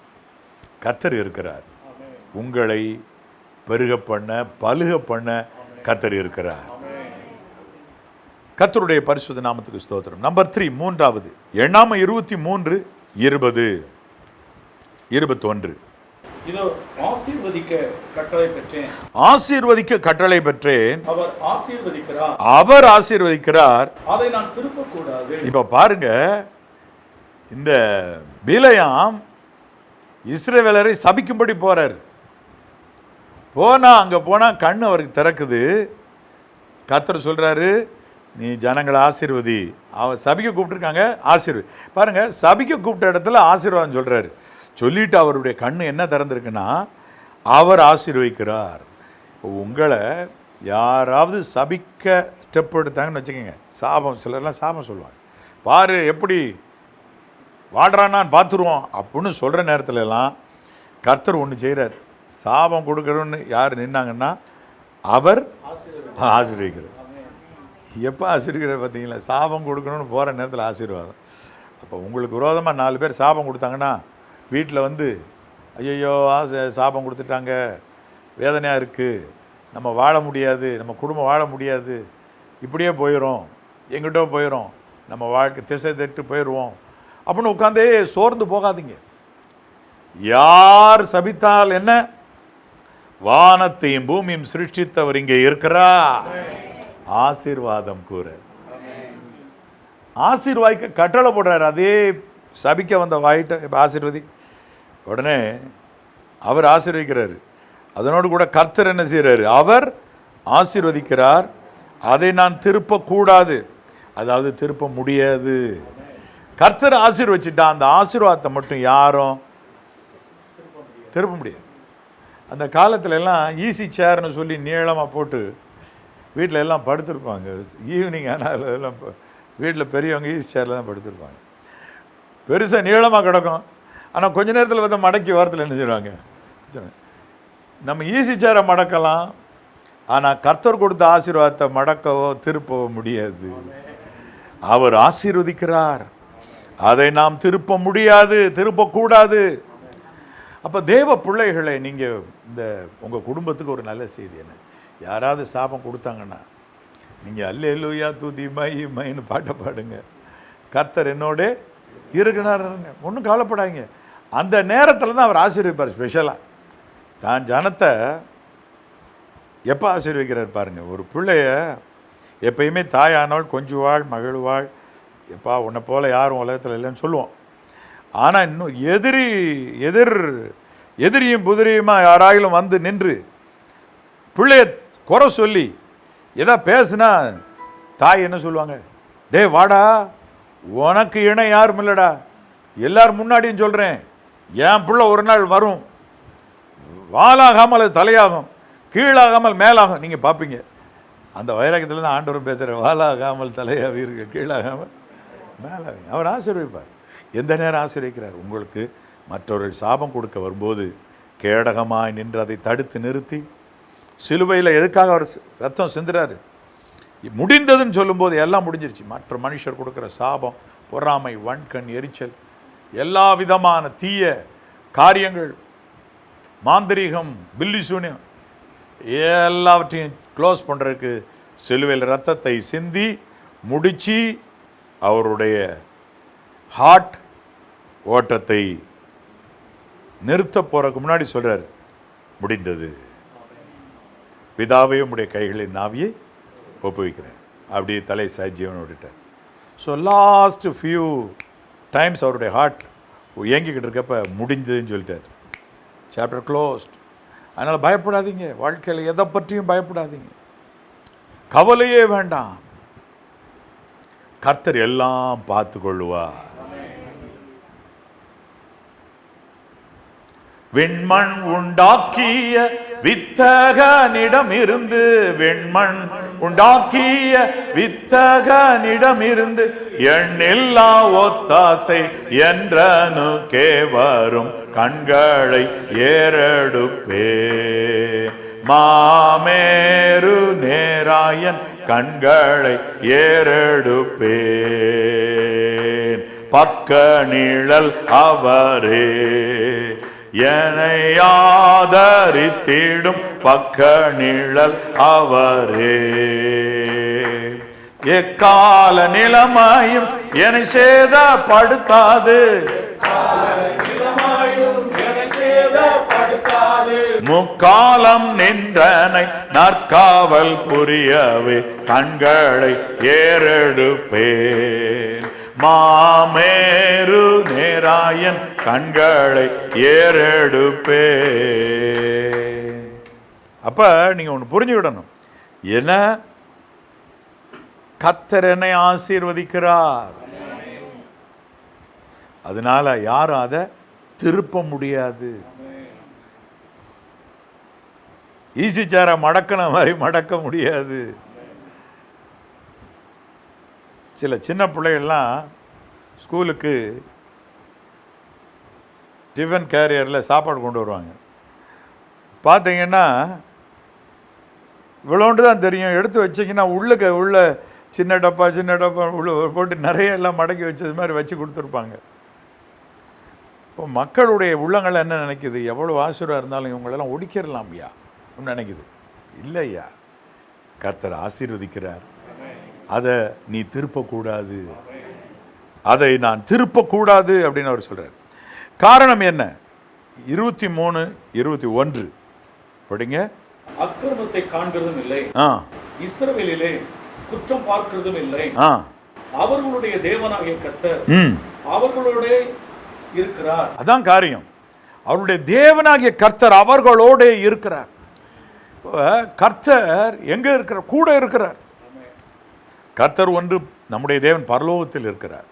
கர்த்தர் இருக்கிறார். உங்களை பெருக பண்ண பலுக பண்ண கர்த்தர் இருக்கிறார். கர்த்தருடைய பரிசுத்த நாமத்துக்கு ஸ்தோத்திரம். நம்பர் 3, மூன்றாவது, எண்ணாம 23, 20, 21. இதோ ஆசீர்வதிக்க கட்டளை பெற்றேன். ஆசீர்வதிக்க கட்டளை பெற்றேன். அவர் ஆசீர்வதிக்கிறார். அவர் ஆசீர்வதிக்கிறார். அதை நான் திருப்ப கூடாது. இப்ப பாருங்க, இந்த பிலேயாம் இஸ்ரவேலரை சபிக்கும்படி போறார். அங்க போனா கண்ணு அவருக்கு திறக்குது. கர்த்தர் சொல்றாரு, நீ ஜனங்களை ஆசீர்வதி. அவன் சபிக்க கூப்பிட்டுருக்காங்க, ஆசீர்வதி. பாருங்க, சபிக்க கூப்பிட்ட இடத்துல ஆசீர்வாதம் சொல்றாரு. சொல்லிட்டு அவருடைய கண்ணு என்ன திறந்திருக்குன்னா, அவர் ஆசீர்வதிக்கிறார். உங்களை யாராவது சபிக்க ஸ்டெப் எடுத்தாங்கன்னு வச்சுக்கோங்க, சாபம், சிலர்லாம் சாபம் சொல்லுவாங்க. பாரு எப்படி வாடுறான்னு பார்த்துருவோம் அப்படின்னு சொல்கிற நேரத்துலலாம் கர்த்தர் ஒன்று செய்கிறார். சாபம் கொடுக்குறோன்னு யார் நின்னாங்கன்னா அவர் ஆசீர்வதிக்கிறார். எப்போ ஆசீர்வதிக்கிறார் பார்த்தீங்களா? சாபம் கொடுக்கணும்னு போகிற நேரத்தில் ஆசீர்வாதம். அப்போ உங்களுக்கு விரோதமாக 4 பேர் சாபம் கொடுத்தாங்கன்னா வீட்டில் வந்து, ஐயோ சாபம் கொடுத்துட்டாங்க, வேதனையாக இருக்குது, நம்ம வாழ முடியாது, நம்ம குடும்பம் வாழ முடியாது, இப்படியே போயிடும், எங்கிட்ட போயிடும், நம்ம வாழ்க்கை திசை தட்டு போயிடுவோம் அப்படின்னு உட்காந்தே சோர்ந்து போகாதீங்க. யார் சபித்தால் என்ன? வானத்தையும் பூமியும் சிருஷ்டித்தவர் இங்கே இருக்கிறார். ஆசீர்வாதம் கூற ஆசீர்வாய்க்க கட்டளை போடுறாரு. அதே சபிக்க வந்த வாயிட்ட ஆசீர்வதி. உடனே அவர் ஆசீர்வதிக்கிறாரு. அதனோடு கூட கர்த்தர் என்ன செய்கிறாரு? அவர் ஆசீர்வதிக்கிறார். அதை நான் திருப்பக்கூடாது, அதாவது திருப்ப முடியாது. கர்த்தர் ஆசீர்வச்சிட்டா அந்த ஆசீர்வாதத்தை மட்டும் யாரும் திருப்ப முடியாது. அந்த காலத்துல எல்லாம் ஈஸி சேர்னு சொல்லி நீளமாக போட்டு வீட்டில் எல்லாம் படுத்திருப்பாங்க. ஈவினிங் ஆனால் எல்லாம் வீட்டில் பெரியவங்க ஈஸி சேரில் தான் படுத்திருப்பாங்க. பெருசாக நீளமாக கிடக்கும். ஆனால் கொஞ்ச நேரத்தில் வந்து மடக்கி வாரத்தில் என்ன செய்வாங்க? நம்ம ஈஸி சேரை மடக்கலாம், ஆனால் கர்த்தர் கொடுத்த ஆசீர்வாதத்தை மடக்கவோ திருப்பவோ முடியாது. அவர் ஆசீர்வதிக்கிறார், அதை நாம் திருப்ப முடியாது, திருப்பக்கூடாது. அப்போ தேவ பிள்ளைகளை நீங்கள் இந்த உங்கள் குடும்பத்துக்கு ஒரு நல்ல செய்தி என்ன, யாராவது சாபம் கொடுத்தாங்கன்னா நீங்கள் அல்லேலூயா துதி மை மைன்னு பாட்டை பாடுங்க. கர்த்தர் என்னோட இருக்கிறாருங்க, ஒன்றும் கவலைப்படாதீங்க. அந்த நேரத்தில் தான் அவர் ஆசீர்வதிப்பார். ஸ்பெஷலாக தான் ஜனத்தை எப்போ ஆசீர்வதிக்கிறார் பாருங்கள். ஒரு பிள்ளைய எப்பயுமே தாயானால் கொஞ்சுவாள் மகிழ்வாள், எப்பா உன்னை போல் யாரும் உலகத்தில் இல்லைன்னு சொல்லுவோம். ஆனால் இன்னும் எதிரியும் புதிரியுமா யாராயிலும் வந்து நின்று பிள்ளைய குறை சொல்லி எதா பேசுனா தாய் என்ன சொல்லுவாங்க? டே வாடா, உனக்கு இணை யாரும் இல்லைடா, எல்லாரும் முன்னாடியும் சொல்கிறேன், என் பிள்ளை ஒரு நாள் வரும், வாலாகாமல் அது தலையாகும், கீழாகாமல் மேலாகும். நீங்கள் பார்ப்பீங்க. அந்த வைராக்கியத்தில் தான் ஆண்டவரும் பேசுகிறார், வாலாகாமல் தலையாவீர்கள், கீழாகாமல் மேலாக. அவர் ஆசீர்வதிப்பார். எந்த நேரம் ஆசீர்வதிக்கிறார்? உங்களுக்கு மற்றவர்கள் சாபம் கொடுக்க வரும்போது கேடகமாய் நின்று அதை தடுத்து நிறுத்தி, சிலுவையில் எதுக்காக அவர் ரத்தம் சிந்துறாரு? முடிந்ததுன்னு சொல்லும்போது எல்லாம் முடிஞ்சிருச்சு. மற்ற மனுஷர் கொடுக்குற சாபம், பொறாமை, வன்கண், எரிச்சல், எல்லா விதமான தீய காரியங்கள், மாந்திரீகம், பில்லி சூனியம், எல்லாவற்றையும் க்ளோஸ் பண்ணுறதுக்கு சிலுவையில் ரத்தத்தை சிந்தி முடித்து அவருடைய ஹார்ட் ஓட்டத்தை நிறுத்த போகிறதுக்கு முன்னாடி சொல்கிறார், முடிந்தது, பிதாவே உடைய கைகளின் நாவியை ஒப்புவிக்கிறேன். அப்படியே தலை சாய்ஜீவன் ஓடிட்டார். ஸோ லாஸ்ட் ஃபியூ டைம்ஸ் அவருடைய ஹார்ட் இயங்கிக்கிட்டு இருக்கப்ப முடிந்ததுன்னு சொல்லிட்டார். Chapter closed. அதனால் பயப்படாதீங்க, வாழ்க்கையில் எதை பற்றியும் பயப்படாதீங்க, கவலையே வேண்டாம். கர்த்தர் எல்லாம் பார்த்து கொள்ளுவார். விண்மண் உண்டாக்கிய வித்தகனிடமிருந்து, விண்மண் உண்டாக்கிய வித்தகனிடமிருந்து எண்ணில்லா ஒத்தாசை என்றனுக்கே வரும் கண்களை ஏறெடுப்பே. மாமேரு நேராயன் கண்களை ஏறெடுப்பேன். பக்க நிழல் அவரே, என்னை ஆதரித்திடும் பக்க நிழல் அவரே. எக்கால நிலைமையும் என்னை சேதப்படுத்தாது, முக்காலம் நின்றனை நற்காவல் புரியவே கண்களை ஏறெடுப்பேன். மாமேரு நேராயன் கண்களை ஏறெடுப்பேன். அப்ப நீங்க ஒன்று புரிஞ்சுக்கிடணும், என்ன கர்த்தர் என்னை ஆசீர்வதிக்கிறார், அதனால யாரும் அதை திருப்ப முடியாது. ஈசி சேரை மடக்கின மாதிரி மடக்க முடியாது. சில சின்ன பிள்ளைகள்லாம் ஸ்கூலுக்கு டிஃபன் கேரியரில் சாப்பாடு கொண்டு வருவாங்க. பார்த்தீங்கன்னா இவ்வளோண்டு தான் தெரியும், எடுத்து வச்சிங்கன்னா உள்ள சின்ன டப்பா உள்ள போட்டு நிறைய எல்லாம் மடக்கி வச்சது மாதிரி வச்சு கொடுத்துருப்பாங்க. இப்போ மக்களுடைய உள்ளங்கள் என்ன நினைக்குது, எவ்வளோ ஆசீர்வாதம் இருந்தாலும் இவங்களெல்லாம் ஒடிக்கிடலாம் ஐயா நினைக்குது. இல்லையா, கர்த்தர் ஆசீர்வதிக்கிறார், அதை நீ திருப்பக்கூடாது, அதை நான் திருப்பக்கூடாது அப்படின்னு அவர் சொல்கிறார். காரணம் என்ன? 23:21 படிங்க. அக்கிரமத்தை காண்கிறதும் இல்லை, இஸ்ரவேலிலே குற்றம் பார்க்கிறதும் இல்லை, அவர்களுடைய தேவனாகிய கர்த்தர் அவர்களோட இருக்கிறார். அதான் காரியம், அவருடைய தேவனாகிய கர்த்தர் அவர்களோட இருக்கிறார். கர்த்தர் எங்க இருக்கிறார்? கூட இருக்கிறார். கர்த்தர் ஒன்று, நம்முடைய தேவன் பரலோகத்தில் இருக்கிறார்.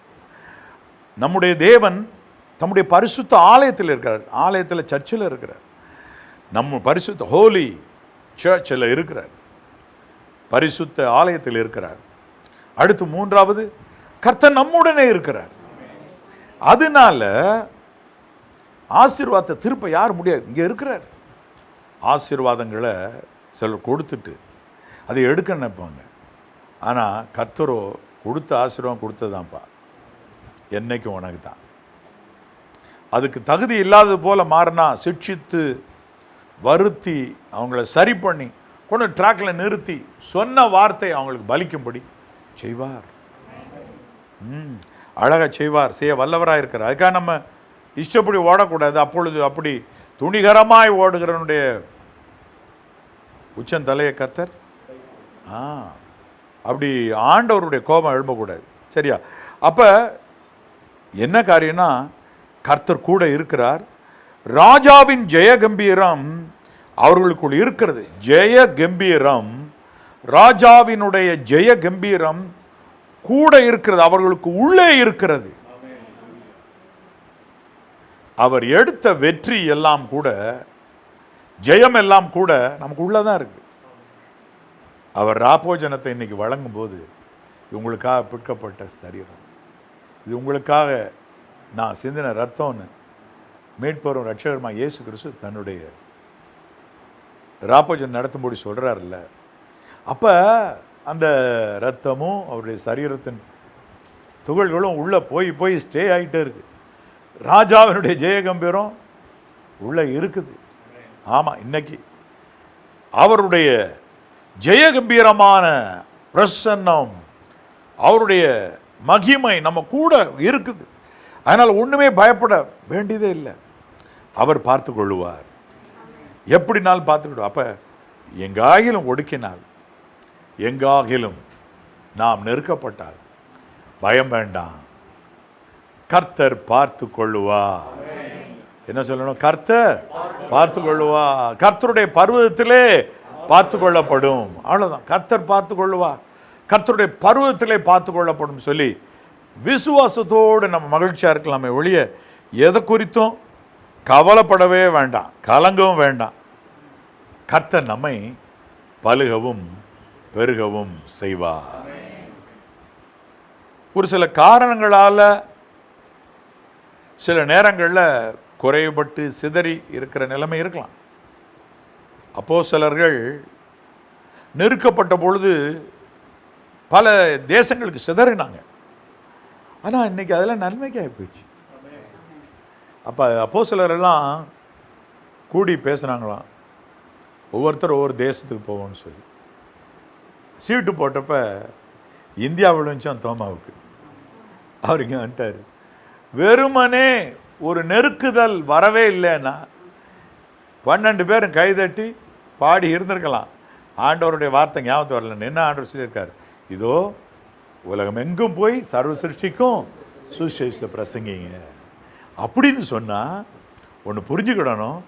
நம்முடைய தேவன் நம்முடைய பரிசுத்த ஆலயத்தில் இருக்கிறார். ஆலயத்தில் சர்ச்சில் இருக்கிறார். நம்ம பரிசுத்த ஹோலி சர்ச்சில் இருக்கிறார், பரிசுத்த ஆலயத்தில் இருக்கிறார். அடுத்து மூன்றாவது, கர்த்தர் நம்முடனே இருக்கிறார். அதனால ஆசீர்வாதத்தை திருப்ப யார் முடியாது, இங்கே இருக்கிறார். ஆசீர்வாதங்களை சிலர் கொடுத்துட்டு அதை எடுக்க நினைப்பாங்க. ஆனால் கர்த்தரோ கொடுத்த ஆசீர்வாதம் கொடுத்ததான்ப்பா, என்னைக்கும் உனக்கு தான். அதுக்கு தகுதி இல்லாதது போல மாறினா சிக்ஷித்து வருத்தி அவங்கள சரி பண்ணி கொண்டு ட்ராக்ல நிறுத்தி சொன்ன வார்த்தை அவங்களுக்கு பலிக்கும்படி செய்வார். அழகாக செய்வார், செய்ய வல்லவராக இருக்கிறார். அதுக்காக நம்ம இஷ்டப்படி ஓடக்கூடாது. அப்பொழுது அப்படி துணிகரமாய் ஓடுகிறவனுடைய உச்சந்தலையை கர்த்தர் அப்படி ஆண்டவருடைய கோபம் எழும்பக்கூடாது. சரியா? அப்போ என்ன காரியம்னா, கர்த்தர் கூட இருக்கிறார். ராஜாவின் ஜெய கம்பீரம் அவர்களுக்குள் இருக்கிறது. ஜெய கம்பீரம், ராஜாவினுடைய ஜெய கம்பீரம் கூட இருக்கிறது, அவர்களுக்கு உள்ளே இருக்கிறது. அவர் எடுத்த வெற்றி எல்லாம் கூட, ஜெயம் எல்லாம் கூட நமக்கு உள்ளதான் இருக்கு. அவர் ராபோஜனத்தை இன்னைக்கு வழங்கும் போது, இவங்களுக்காக பிற்கப்பட்ட சரீரம், இது உங்களுக்காக நான் சிந்தின ரத்தம்னு மீட்பரும் ரட்சகருமா இயேசு கிறிஸ்து தன்னுடைய ராபோஜன் நடத்தும்படி சொல்கிறார்ல. அப்போ அந்த ரத்தமும் அவருடைய சரீரத்தின் துகள்களும் உள்ளே போய் ஸ்டே ஆகிட்டே இருக்கு. ராஜாவினுடைய ஜெயகம்பீரம் உள்ளே இருக்குது. ஆமாம், இன்னைக்கு அவருடைய ஜெயகம்பீரமான பிரசன்னம், அவருடைய மகிமை நம்ம கூட இருக்குது. அதனால் ஒன்றுமே பயப்பட வேண்டியதே இல்லை. அவர் பார்த்து கொள்ளுவார், எப்படினாலும் பார்த்துக்கிடுவார். அப்போ எங்காகிலும் ஒடுக்கினால், எங்காகிலும் நாம் நெருக்கப்பட்டால் பயம் வேண்டாம், கர்த்தர் பார்த்து கொள்ளுவார். என்ன சொல்லணும்? கர்த்தர் பார்த்து கொள்ளுவார். கர்த்தருடைய பர்வதத்திலே பார்த்து கொள்ளப்படும். அவ்வளோதான், கர்த்தர் பார்த்து கொள்ளுவார், கர்த்தருடைய பர்வதத்திலே பார்த்து கொள்ளப்படும் சொல்லி விசுவாசத்தோடு நம்ம மகிழ்ச்சியாக இருக்கலாமே ஒழிய எதை குறித்தும் கவலைப்படவே வேண்டாம், கலங்கவும் வேண்டாம். கர்த்தர் நம்மை பலுகவும் பெருகவும் செய்வார். ஒரு சில காரணங்களால் சில நேரங்களில் குறைபட்டு சிதறி இருக்கிற நிலைமை இருக்கலாம். அப்போஸ்தலர்கள் நெருக்கப்பட்ட பொழுது பல தேசங்களுக்கு சிதறினாங்க. ஆனால் இன்றைக்கி அதெல்லாம் நன்மைக்கு ஆகிப்போச்சு. அப்போ அப்போஸ்தலரெல்லாம் கூடி பேசுனாங்களாம், ஒவ்வொருத்தர் ஒவ்வொரு தேசத்துக்கு போவோம்னு சொல்லி. சீட்டு போட்டப்ப இந்தியா விழுந்துச்சான் தோமாவுக்கு. அவர் இங்கே வந்துட்டார். வெறுமனே ஒரு நெருக்குதல் வரவே இல்லைன்னா 12 பேரும் கைதட்டி பாடி இருந்திருக்கலாம். ஆண்டவருடைய வார்த்தை ஞாபகத்து வரல. என்ன ஆண்டவர் சொல்லியிருக்காரு, இதோ உலகம் எங்கும் போய் சர்வ சிருஷ்டிக்கும் சுசேஷத்தை பிரசங்கிங்க அப்படின்னு சொன்னால் ஒன்று புரிஞ்சுக்கிடணும்.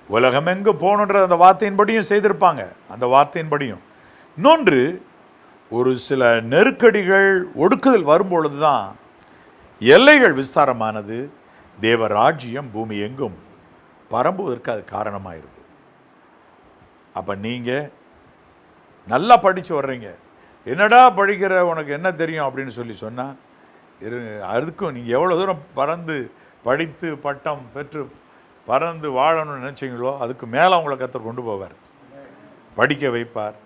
உலகம் எங்கே போகணுன்ற அந்த வார்த்தையின்படியும் செய்திருப்பாங்க, அந்த வார்த்தையின்படியும். இன்னொன்று, ஒரு சில நெருக்கடிகள் ஒடுக்குதல் வரும்பொழுது தான் எல்லைகள் விஸ்தாரமானது, தேவ ராஜ்யம் பூமி எங்கும் பரம்புவதற்கு அது காரணமாயிருது. அப்போ நீங்கள் நல்லா படித்து வர்றீங்க, என்னடா படிக்கிற, உனக்கு என்ன தெரியும் அப்படின்னு சொல்லி சொன்னால் அதுக்கும் நீங்கள் எவ்வளோ தூரம் பறந்து படித்து பட்டம் பெற்று பறந்து வாழணும்னு நினச்சிங்களோ அதுக்கு மேலே உங்களை கர்த்தர் கொண்டு போவார், படிக்க வைப்பார்,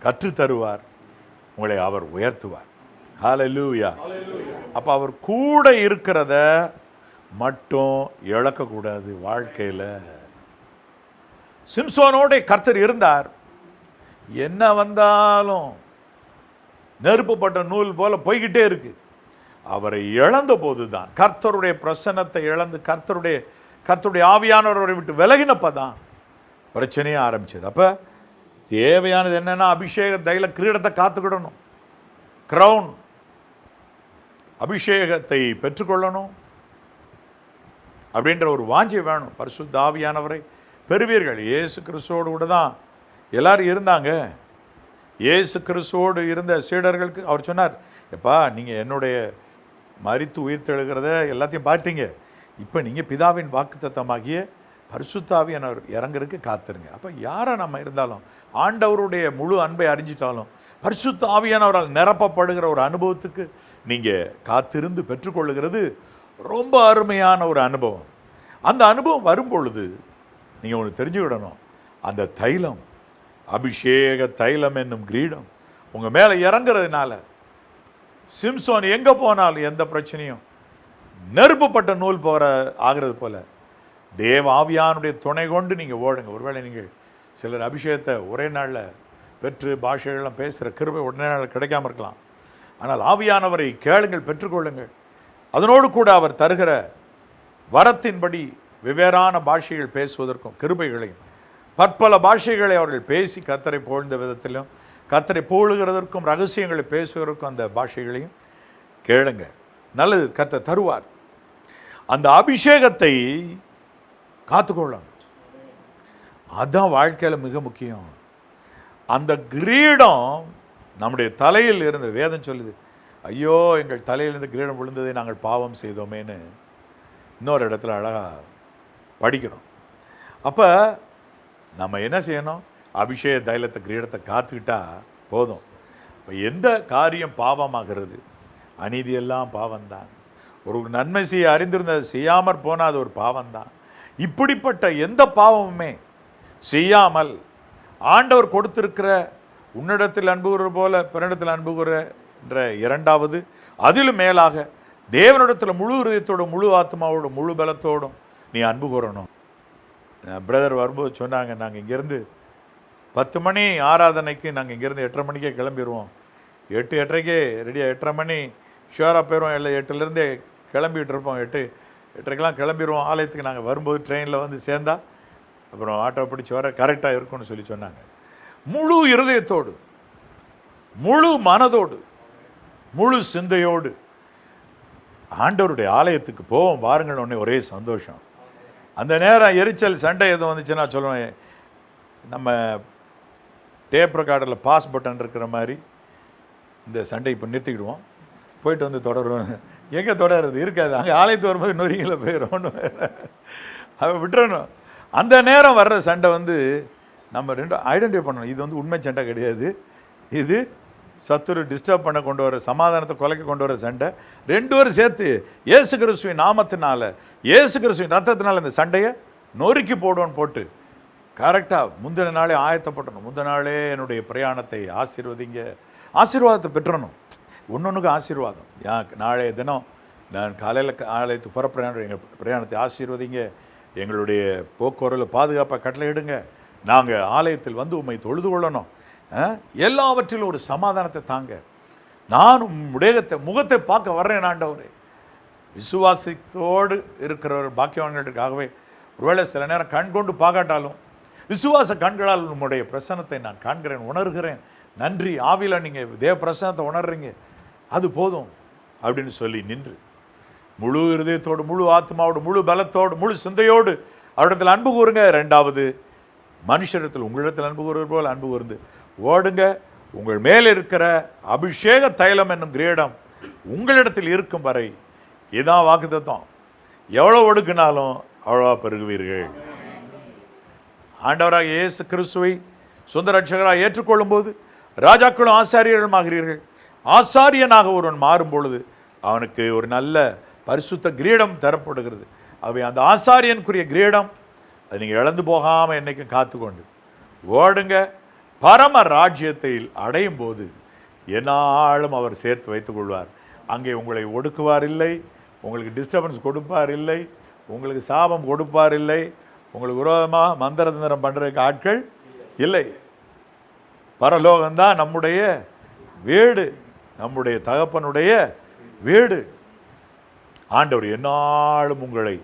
கற்றுத்தருவார், உங்களை அவர் உயர்த்துவார். ஹல்லேலூயா. அப்போ அவர் கூட இருக்கிறத மட்டும் இழக்கக்கூடாது வாழ்க்கையில். சிம்சோனோட கர்த்தர் இருந்தார். என்ன வந்தாலும் நெருப்புப்பட்ட நூல் போல போய்கிட்டே இருக்கு. அவரை இழந்த போது தான், கர்த்தருடைய பிரசன்னத்தை இழந்து கர்த்தருடைய ஆவியானவரை விட்டு விலகினப்ப தான் பிரச்சனையே ஆரம்பிச்சது. அப்போ தேவையானது என்னன்னா, அபிஷேக தைல கிரீடத்தை காத்துக்கிடணும், கிரவுன் அபிஷேகத்தை பெற்றுக்கொள்ளணும் அப்படின்ற ஒரு வாஞ்சை வேணும். பரிசுத்த ஆவியானவரை பெறுவீர்கள். இயேசு கிறிஸ்துவோடு கூட தான் எல்லாரும் இருந்தாங்க. இயேசு கிறிஸ்துவோடு இருந்த சீடர்களுக்கு அவர் சொன்னார், எப்பா நீங்கள் என்னுடைய மரித்து உயிர்த்தெழுகிறத எல்லாத்தையும் பார்த்தீங்க, இப்போ நீங்கள் பிதாவின் வாக்குத்தத்தமாகிய பரிசுத்த ஆவியானவர் இறங்குறதுக்கு காத்துருங்க. அப்போ யாரை நம்ம இருந்தாலும், ஆண்டவருடைய முழு அன்பை அறிஞ்சிட்டாலும், பரிசுத்த ஆவியானவரால் நிரப்பப்படுகிற ஒரு அனுபவத்துக்கு நீங்கள் காத்திருந்து பெற்றுக்கொள்ளுகிறது ரொம்ப அருமையான ஒரு அனுபவம். அந்த அனுபவம் வரும்பொழுது நீங்கள் ஒன்று தெரிஞ்சுக்கிடணும், அந்த தைலம், அபிஷேக தைலம் என்னும் கிரீடம் உங்கள் மேலே இறங்குறதுனால சிம்சோன் எங்கே போனாலும் எந்த பிரச்சனையும் நெருப்புப்பட்ட நூல் போகிற ஆகிறது போல தேவ ஆவியானுடைய துணை கொண்டு நீங்கள் ஓடுங்க. ஒருவேளை நீங்கள் சிலர் அபிஷேகத்தை ஒரே நாளில் பெற்று பாஷைகள்லாம் பேசுகிற கிருபை உடனே நாள் கிடைக்காம இருக்கலாம். ஆனால் ஆவியானவரை கேளுங்கள், பெற்றுக்கொள்ளுங்கள். அதனோடு கூட அவர் தருகிற வரத்தின்படி வெவ்வேறான பாஷைகள் பேசுவதற்கும் கிருபைகளையும், பற்பல பாஷைகளை அவர்கள் பேசி கர்த்தரை புகழ்ந்த விதத்திலும் கர்த்தரை புகழுகிறதற்கும் ரகசியங்களை பேசுவதற்கும் அந்த பாஷைகளையும் கேளுங்க. நல்லது, கர்த்தர் தருவார். அந்த அபிஷேகத்தை காத்துக்கொள்ளணும். அதுதான் வாழ்க்கையில் மிக முக்கியம். அந்த கிரீடம் நம்முடைய தலையில் இருந்த, வேதம் சொல்லுது, ஐயோ எங்கள் தலையிலிருந்து கிரீடம் விழுந்ததை நாங்கள் பாவம் செய்தோமேன்னு இன்னொரு இடத்துல அழகாக படிக்கிறோம். அப்போ நம்ம என்ன செய்யணும், அபிஷேக தைலத்தை கிரீடத்தை காத்துக்கிட்டா போதும். இப்போ எந்த காரியம் பாவமாகிறது, அநீதியெல்லாம் பாவம்தான். ஒரு நன்மை செய்ய அறிந்திருந்தது செய்யாமற் போனால் அது ஒரு பாவம்தான். இப்படிப்பட்ட எந்த பாவமுமே செய்யாமல் ஆண்டவர் கொடுத்திருக்கிற உன்னிடத்தில் அன்புகிற போல பிறனிடத்தில் அன்புகிற என்ற இரண்டாவது, அதிலும் மேலாக தேவனிடத்தில் முழு இதயத்தோடும் முழு ஆத்மாவோடும் முழு பலத்தோடும் நீ அன்பு கூறணும். பிரதர் வரும்போது சொன்னாங்க, நாங்கள் இங்கேருந்து 10 மணி ஆராதனைக்கு நாங்கள் இங்கேருந்து 8:30 மணிக்கே கிளம்பிடுவோம். 8:30க்கே ரெடியாக 8:30 மணி ஷுவராக போயிடுவோம். இல்லை 8லேருந்தே கிளம்பிகிட்டு இருப்போம். 8:30க்கெலாம் கிளம்பிடுவோம். ஆலயத்துக்கு நாங்கள் வரும்போது ட்ரெயினில் வந்து சேர்ந்தா அப்புறம் ஆட்டோ பிடிச்சி வர கரெக்டாக இருக்கும்னு சொல்லி சொன்னாங்க. முழு இருதயத்தோடு, முழு மனதோடு, முழு சிந்தையோடு ஆண்டவருடைய ஆலயத்துக்கு போவோம் பாருங்கள். ஒன்றே ஒரே சந்தோஷம். அந்த நேரம் எரிச்சல் சண்டை எதுவும் வந்துச்சுன்னா சொல்லுவேன், நம்ம டேப் ரெக்கார்டரில் பாஸ் பட்டன் இருக்கிற மாதிரி இந்த சண்டை இப்போ நிறுத்திக்கிடுவோம், போயிட்டு வந்து தொடருவோம். எங்கே தொடருது இருக்காது, அங்கே ஆலயத்து வரும்போது நொறிகளை போயிடும், ஒன்று அதை விட்டுறணும். அந்த நேரம் வர்ற சண்டை வந்து நம்ம ரெண்டும் ஐடென்டிஃபை பண்ணணும். இது வந்து உண்மை சண்டை கிடையாது, இது சத்துரு டிஸ்டர்ப் பண்ண கொண்டு வர, சமாதானத்தை கொலைக்க கொண்டு வர சண்டை. 2 பேரும் சேர்த்து இயேசு கிறிஸ்துவின் நாமத்தினால, இயேசு கிறிஸ்துவின் ரத்தத்தினால இந்த சண்டையை நொறுக்கி போடுவோன்னு போட்டு கரெக்டாக முந்தின நாளே ஆயத்தப்பட்டணும். முந்தின நாளே என்னுடைய பிரயாணத்தை ஆசீர்வதிங்க, ஆசீர்வாதத்தை பெற்றணும். ஒன்னொன்றுக்கும் ஆசீர்வாதம். நாளைய தினம் நான் காலையில் ஆலயத்துக்கு புறப்படுறேன், எங்கள் பிரயாணத்தை ஆசீர்வதிங்க, எங்களுடைய போக்குவரத்தில் பாதுகாப்பாக கட்டளையிடுங்க, நாங்கள் ஆலயத்தில் வந்து உம்மை தொழுது கொள்ளணும், எல்லாவற்றிலும் ஒரு சமாதானத்தை தாங்க, நான் உம்முடைய முகத்தை பார்க்க வர்றேன் ஆண்டவரே. விசுவாசத்தோடு இருக்கிறவர் பாக்கியவான்களுக்காகவே ஒருவேளை சில நேரம் கண் கொண்டு பார்க்காட்டாலும் விசுவாச கண்களால் உம்முடைய பிரசன்னத்தை நான் காண்கிறேன், உணர்கிறேன், நன்றி, ஆவியில் நீங்கள் தேவ பிரசன்னத்தை உணர்றீங்க, அது போதும் அப்படின்னு சொல்லி நின்று முழு இருதயத்தோடு, முழு ஆத்மாவோடு, முழு பலத்தோடு, முழு சிந்தையோடு அவரிடத்தில் அன்பு கூறுங்க. ரெண்டாவது, மனுஷரிடத்தில் உங்களிடத்தில் அன்பு கூறுவது போல் அன்பு கூர்ந்து ஓடுங்க. உங்கள் மேலே இருக்கிற அபிஷேக தைலம் என்னும் கிரீடம் உங்களிடத்தில் இருக்கும் வரை, இதுதான் வாக்குத்தத்தம், எவ்வளோ ஒடுக்கினாலும் அவ்வளோவா பெருகுவீர்கள். ஆண்டவராக இயேசு கிறிஸ்துவை சொந்த ரட்சகராக ஏற்றுக்கொள்ளும் போது ராஜாக்களும் ஆசாரியர்களும் ஆகிறீர்கள். ஆசாரியனாக ஒருவன் மாறும் பொழுது அவனுக்கு ஒரு நல்ல பரிசுத்த கிரீடம் தரப்படுகிறது. அவை அந்த ஆசாரியனுக்குரிய கிரீடம், அது நீங்கள் இழந்து போகாமல் என்னைக்கும் காத்துக்கொண்டு ஓடுங்க. பரம ராஜ்யத்தை அடையும் போது என்னாலும் அவர் சேர்த்து வைத்துக் கொள்வார். அங்கே உங்களை ஒடுக்குவார் இல்லை, உங்களுக்கு டிஸ்டர்பன்ஸ் கொடுப்பார் இல்லை, உங்களுக்கு சாபம் கொடுப்பார் இல்லை, உங்களுக்கு விரோதமாக மந்திரம் பண்ணுறதுக்கு ஆட்கள் இல்லை. பரலோகம்தான் நம்முடைய வீடு, நம்முடைய தகப்பனுடைய வீடு. ஆண்டவர் என்னாலும் உங்களை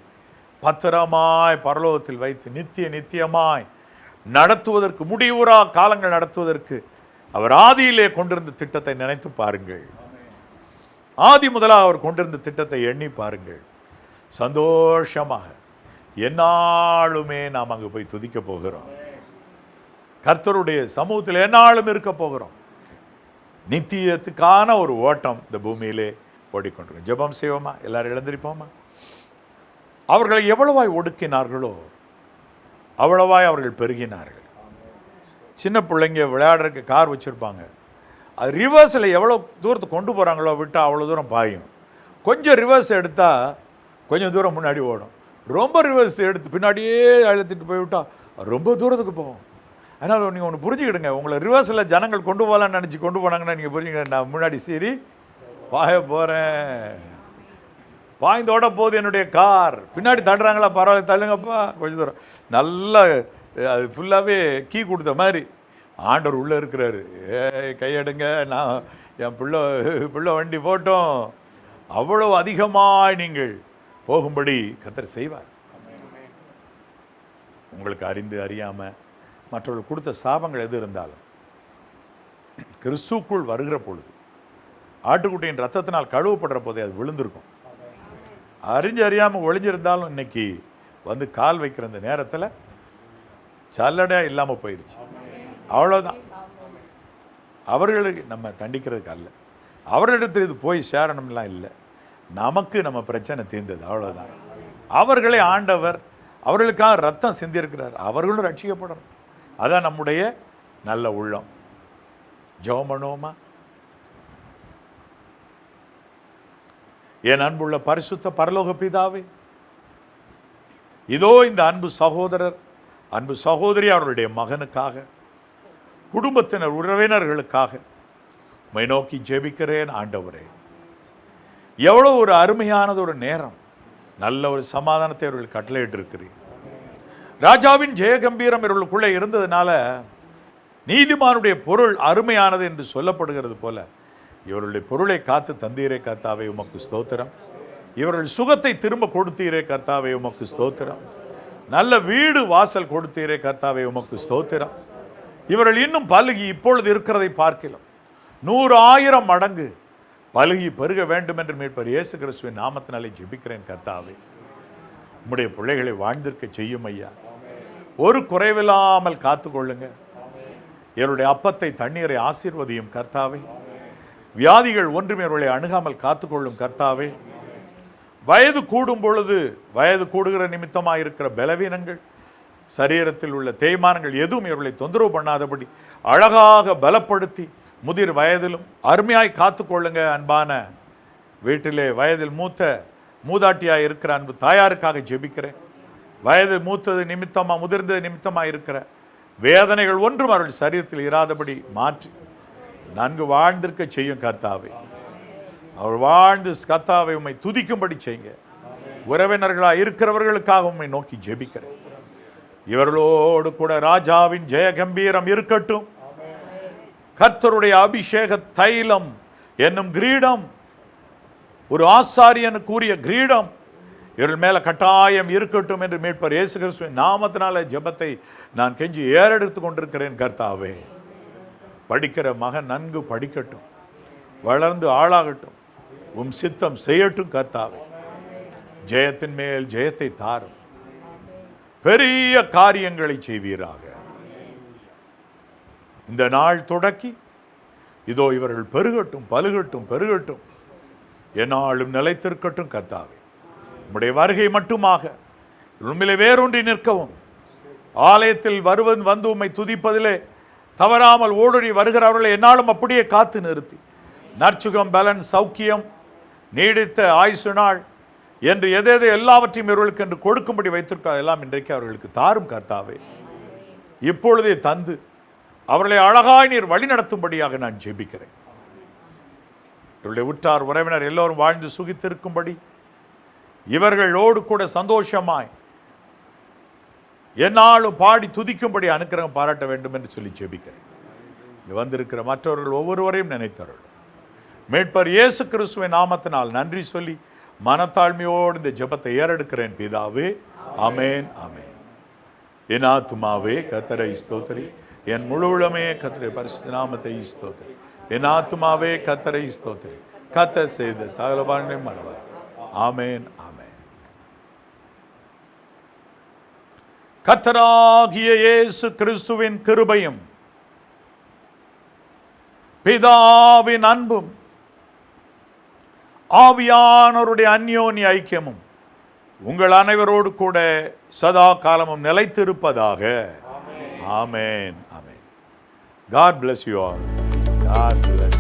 பத்திரமாய் பரலோகத்தில் வைத்து நித்தியமாய் நடத்துவதற்கு, முடிவுறா காலங்கள் நடத்துவதற்கு அவர் ஆதியிலே கொண்டிருந்த திட்டத்தை நினைத்து பாருங்கள். ஆதி முதலாக அவர் கொண்டிருந்த திட்டத்தை எண்ணி பாருங்கள். சந்தோஷமாக என்னாலுமே நாம் அங்கே போய் துதிக்க போகிறோம். கர்த்தருடைய சமூகத்தில் என்னாலும் இருக்க போகிறோம். நித்தியத்துக்கான ஒரு ஓட்டம் இந்த பூமியிலே ஓடிக்கொண்டிருக்கோம். ஜெபம் செய்வோமா? எல்லாரும் எழுந்திருப்போமா? அவர்களை எவ்வளவாய் ஒடுக்கினார்களோ அவ்வளவாய் அவர்கள் பெருகினார்கள். சின்ன பிள்ளைங்க விளையாடுறதுக்கு கார் வச்சுருப்பாங்க, அது ரிவர்ஸில் எவ்வளோ தூரத்தை கொண்டு போகிறாங்களோ விட்டால் அவ்வளோ தூரம் பாயும். கொஞ்சம் ரிவர்ஸ் எடுத்தால் கொஞ்சம் தூரம் முன்னாடி ஓடும். ரொம்ப ரிவர்ஸ் எடுத்து பின்னாடியே அழுத்திட்டு போய்விட்டால் ரொம்ப தூரத்துக்கு போகும். அதனால் நீங்கள் ஒன்று புரிஞ்சுக்கிடுங்க, உங்களை ரிவர்ஸில் ஜனங்கள் கொண்டு போகலான்னு நினச்சி கொண்டு போனாங்கன்னா நீங்கள் புரிஞ்சுக்கிட, நான் முன்னாடி சரி பாய போகிறேன், பாய்ந்தோட போகுது என்னுடைய கார், பின்னாடி தள்ளுறாங்களா, பரவாயில்ல தள்ளுங்கப்பா கொஞ்சம் தூரம். நல்லா அது ஃபுல்லாகவே கீ கொடுத்த மாதிரி ஆண்டவர் உள்ளே இருக்கிறாரு. கையெடுங்க, நான் என் பிள்ளை வண்டி போட்டோம், அவ்வளோ அதிகமாக நீங்கள் போகும்படி கர்த்தர் செய்வார். உங்களுக்கு அறிந்து அறியாமல் மற்றவர்கள் கொடுத்த சாபங்கள் எது இருந்தாலும் கிறிஸ்துக்குள் வருகிற பொழுது, ஆட்டுக்குட்டியின் ரத்தத்தினால் கழுவப்படுற போதே அது விழுந்திருக்கும். அறிஞ்சு அறியாமல் ஒளிஞ்சிருந்தாலும் இன்னைக்கு வந்து கால் வைக்கிற இந்த நேரத்தில் சல்லடையாக இல்லாமல் போயிடுச்சு. அவ்வளோதான். அவர்களுக்கு நம்ம தண்டிக்கிறதுக்கு அல்ல, அவர்களிடத்தில் இது போய் சேரணும்லாம் இல்லை, நமக்கு நம்ம பிரச்சனை தீர்ந்தது, அவ்வளோதான். அவர்களே ஆண்டவர் அவர்களுக்காக ரத்தம் சிந்தியிருக்கிறார், அவர்களும் ரட்சிக்கப்படணும். அதான் நம்முடைய நல்ல உள்ளம். ஜெபம் பண்ணுவோமா? என் அன்புள்ள பரிசுத்த பரலோக பிதாவே, இதோ இந்த அன்பு சகோதரர், அன்பு சகோதரி அவர்களுடைய மகனுக்காக, குடும்பத்தினர் உறவினர்களுக்காக மை நோக்கி ஜெபிக்கிறேன். ஆண்டவரே, எவ்வளோ ஒரு அருமையானது ஒரு நேரம், நல்ல ஒரு சமாதானத்தை அவர்கள் கட்டளையிட்டு இருக்கிறீர். ராஜாவின் ஜெயகம்பீரம் இவர்களுக்குள்ளே இருந்ததுனால நீதிமானுடைய பொருள் அருமையானது என்று சொல்லப்படுகிறது போல இவர்களுடைய பொருளை காத்து தந்தீரே கர்த்தாவே, உமக்கு ஸ்தோத்திரம். இவர்கள் சுகத்தை திரும்ப கொடுத்தீரே கர்த்தாவே, உமக்கு ஸ்தோத்திரம். நல்ல வீடு வாசல் கொடுத்தீரே கர்த்தாவே, உமக்கு ஸ்தோத்திரம். இவர்கள் இன்னும் பலுகி இப்பொழுது இருக்கிறதை பார்க்கலாம் 100,000 மடங்கு பலுகி பெருக வேண்டும் என்று மீட்பர் இயேசு கிறிஸ்துவின் நாமத்தினாலே ஜெபிக்கிறேன். கர்த்தாவே, உம்முடைய பிள்ளைகளை வாழ்ந்திருக்க செய்யும் ஐயா. ஒரு குறைவில்லாமல் காத்துக்கொள்ளுங்க. இவருடைய அப்பத்தை தண்ணீரை ஆசீர்வதியும் கர்த்தாவே. வியாதிகள் ஒன்றுமே இவர்களை அணுகாமல் காத்துக்கொள்ளும் கர்த்தாவே. வயது கூடும் பொழுது வயது கூடுகிற நிமித்தமாக இருக்கிற பலவீனங்கள், சரீரத்தில் உள்ள தேய்மானங்கள் எதுவும் இவர்களை தொந்தரவு பண்ணாதபடி அழகாக பலப்படுத்தி முதிர் வயதிலும் அருமையாய் காத்துக்கொள்ளுங்க. அன்பான வீட்டிலே வயதில் மூதாட்டியாக இருக்கிற அன்பு தாயாருக்காக ஜெபிக்கிறேன். வயது மூத்தது நிமித்தமாக முதிர்ந்தது நிமித்தமாக இருக்கிற வேதனைகள் ஒன்றும் அவர்கள் சரீரத்தில் இராதபடி மாற்றி நன்கு வாழ்ந்திருக்க செய்யும் கர்த்தாவே. அவர் வாழ்ந்து கர்த்தாவை உம்மை துதிக்கும்படி செய்யுங்க. உறவினர்களாக இருக்கிறவர்களுக்காக உம்மை நோக்கி ஜெபிக்கிறேன். இவர்களோடு கூட ராஜாவின் ஜெய கம்பீரம் இருக்கட்டும். கர்த்தருடைய அபிஷேக தைலம் என்னும் கிரீடம், ஒரு ஆசாரியனுக்கு கூறிய கிரீடம் இவர்கள் மேல கட்டாயம் இருக்கட்டும் என்று மீட்பர் இயேசு கிறிஸ்துவின் நாமத்தினால ஜெபத்தை நான் கெஞ்சி ஏறெடுத்து கொண்டிருக்கிறேன். கர்த்தாவே, படிக்கிற மகன் நன்கு படிக்கட்டும், வளர்ந்து ஆளாகட்டும், உம் சித்தம் செய்யட்டும். கர்த்தாவே, ஜெயத்தின் மேல் ஜெயத்தை தாரும், பெரிய காரியங்களை செய்வீராக. இந்த நாள் தொடக்கி இதோ இவர்கள் பெருகட்டும், பலுகட்டும், பெருகட்டும், என்னாலும் நிலைத்திருக்கட்டும். கர்த்தாவே, உம்முடைய வருகை மட்டுமாக உண்மையிலே வேரூன்றி நிற்கவும், ஆலயத்தில் வந்து உம்மை துதிப்பதிலே தவறாமல் ஓடொடி வருகிறவர்களை என்னாலும் அப்படியே காத்து நிறுத்தி நற்சுகம், பலன், சௌக்கியம், நீடித்த ஆயுசு நாள் என்று எதை எல்லாவற்றையும் இவர்களுக்கு என்று கொடுக்கும்படி வைத்திருக்க எல்லாம் இன்றைக்கு அவர்களுக்கு தாரும். கர்த்தாவே, இப்பொழுதே தந்து அவர்களை அழகாய் நீர் வழி நடத்தும்படியாக நான் ஜெபிக்கிறேன். இவருடைய உற்றார் உறவினர் எல்லோரும் வாழ்ந்து சுகித்திருக்கும்படி, இவர்களோடு கூட சந்தோஷமாய் என்னாலும் பாடி துதிக்கும்படி அனுக்கிரகம் பாராட்ட வேண்டும் என்று சொல்லி ஜெபிக்கிறேன். இங்கு வந்திருக்கிற மற்றவர்கள் ஒவ்வொருவரையும் நினைத்தவர்கள் மீட்பர் இயேசு கிறிஸ்துவின் நாமத்தினால் நன்றி சொல்லி மனத்தாழ்மையோடு இந்த ஜெபத்தை ஏறெடுக்கிறேன் பிதாவே. ஆமேன், ஆமேன். என் ஆத்துமாவே கர்த்தரை ஸ்தோத்திரி, என் முழு உள்ளமே கர்த்தருடைய பரிசுத்த நாமத்தை ஸ்தோத்திரி. என் ஆத்துமாவே கர்த்தரை ஸ்தோத்திரி, கர்த்தர் செய்த சகல பாவங்களையும் மறவார். ஆமேன், ஆமேன். கர்த்தராகிய இயேசு கிறிஸ்துவின் கிருபையும் பிதாவின் அன்பும் ஆவியானவருடைய அந்யோன்ய ஐக்கியமும் உங்கள் அனைவரோடு கூட சதா காலமும் நிலைத்திருப்பதாக. ஆமேன், ஆமேன். God bless you all. God bless.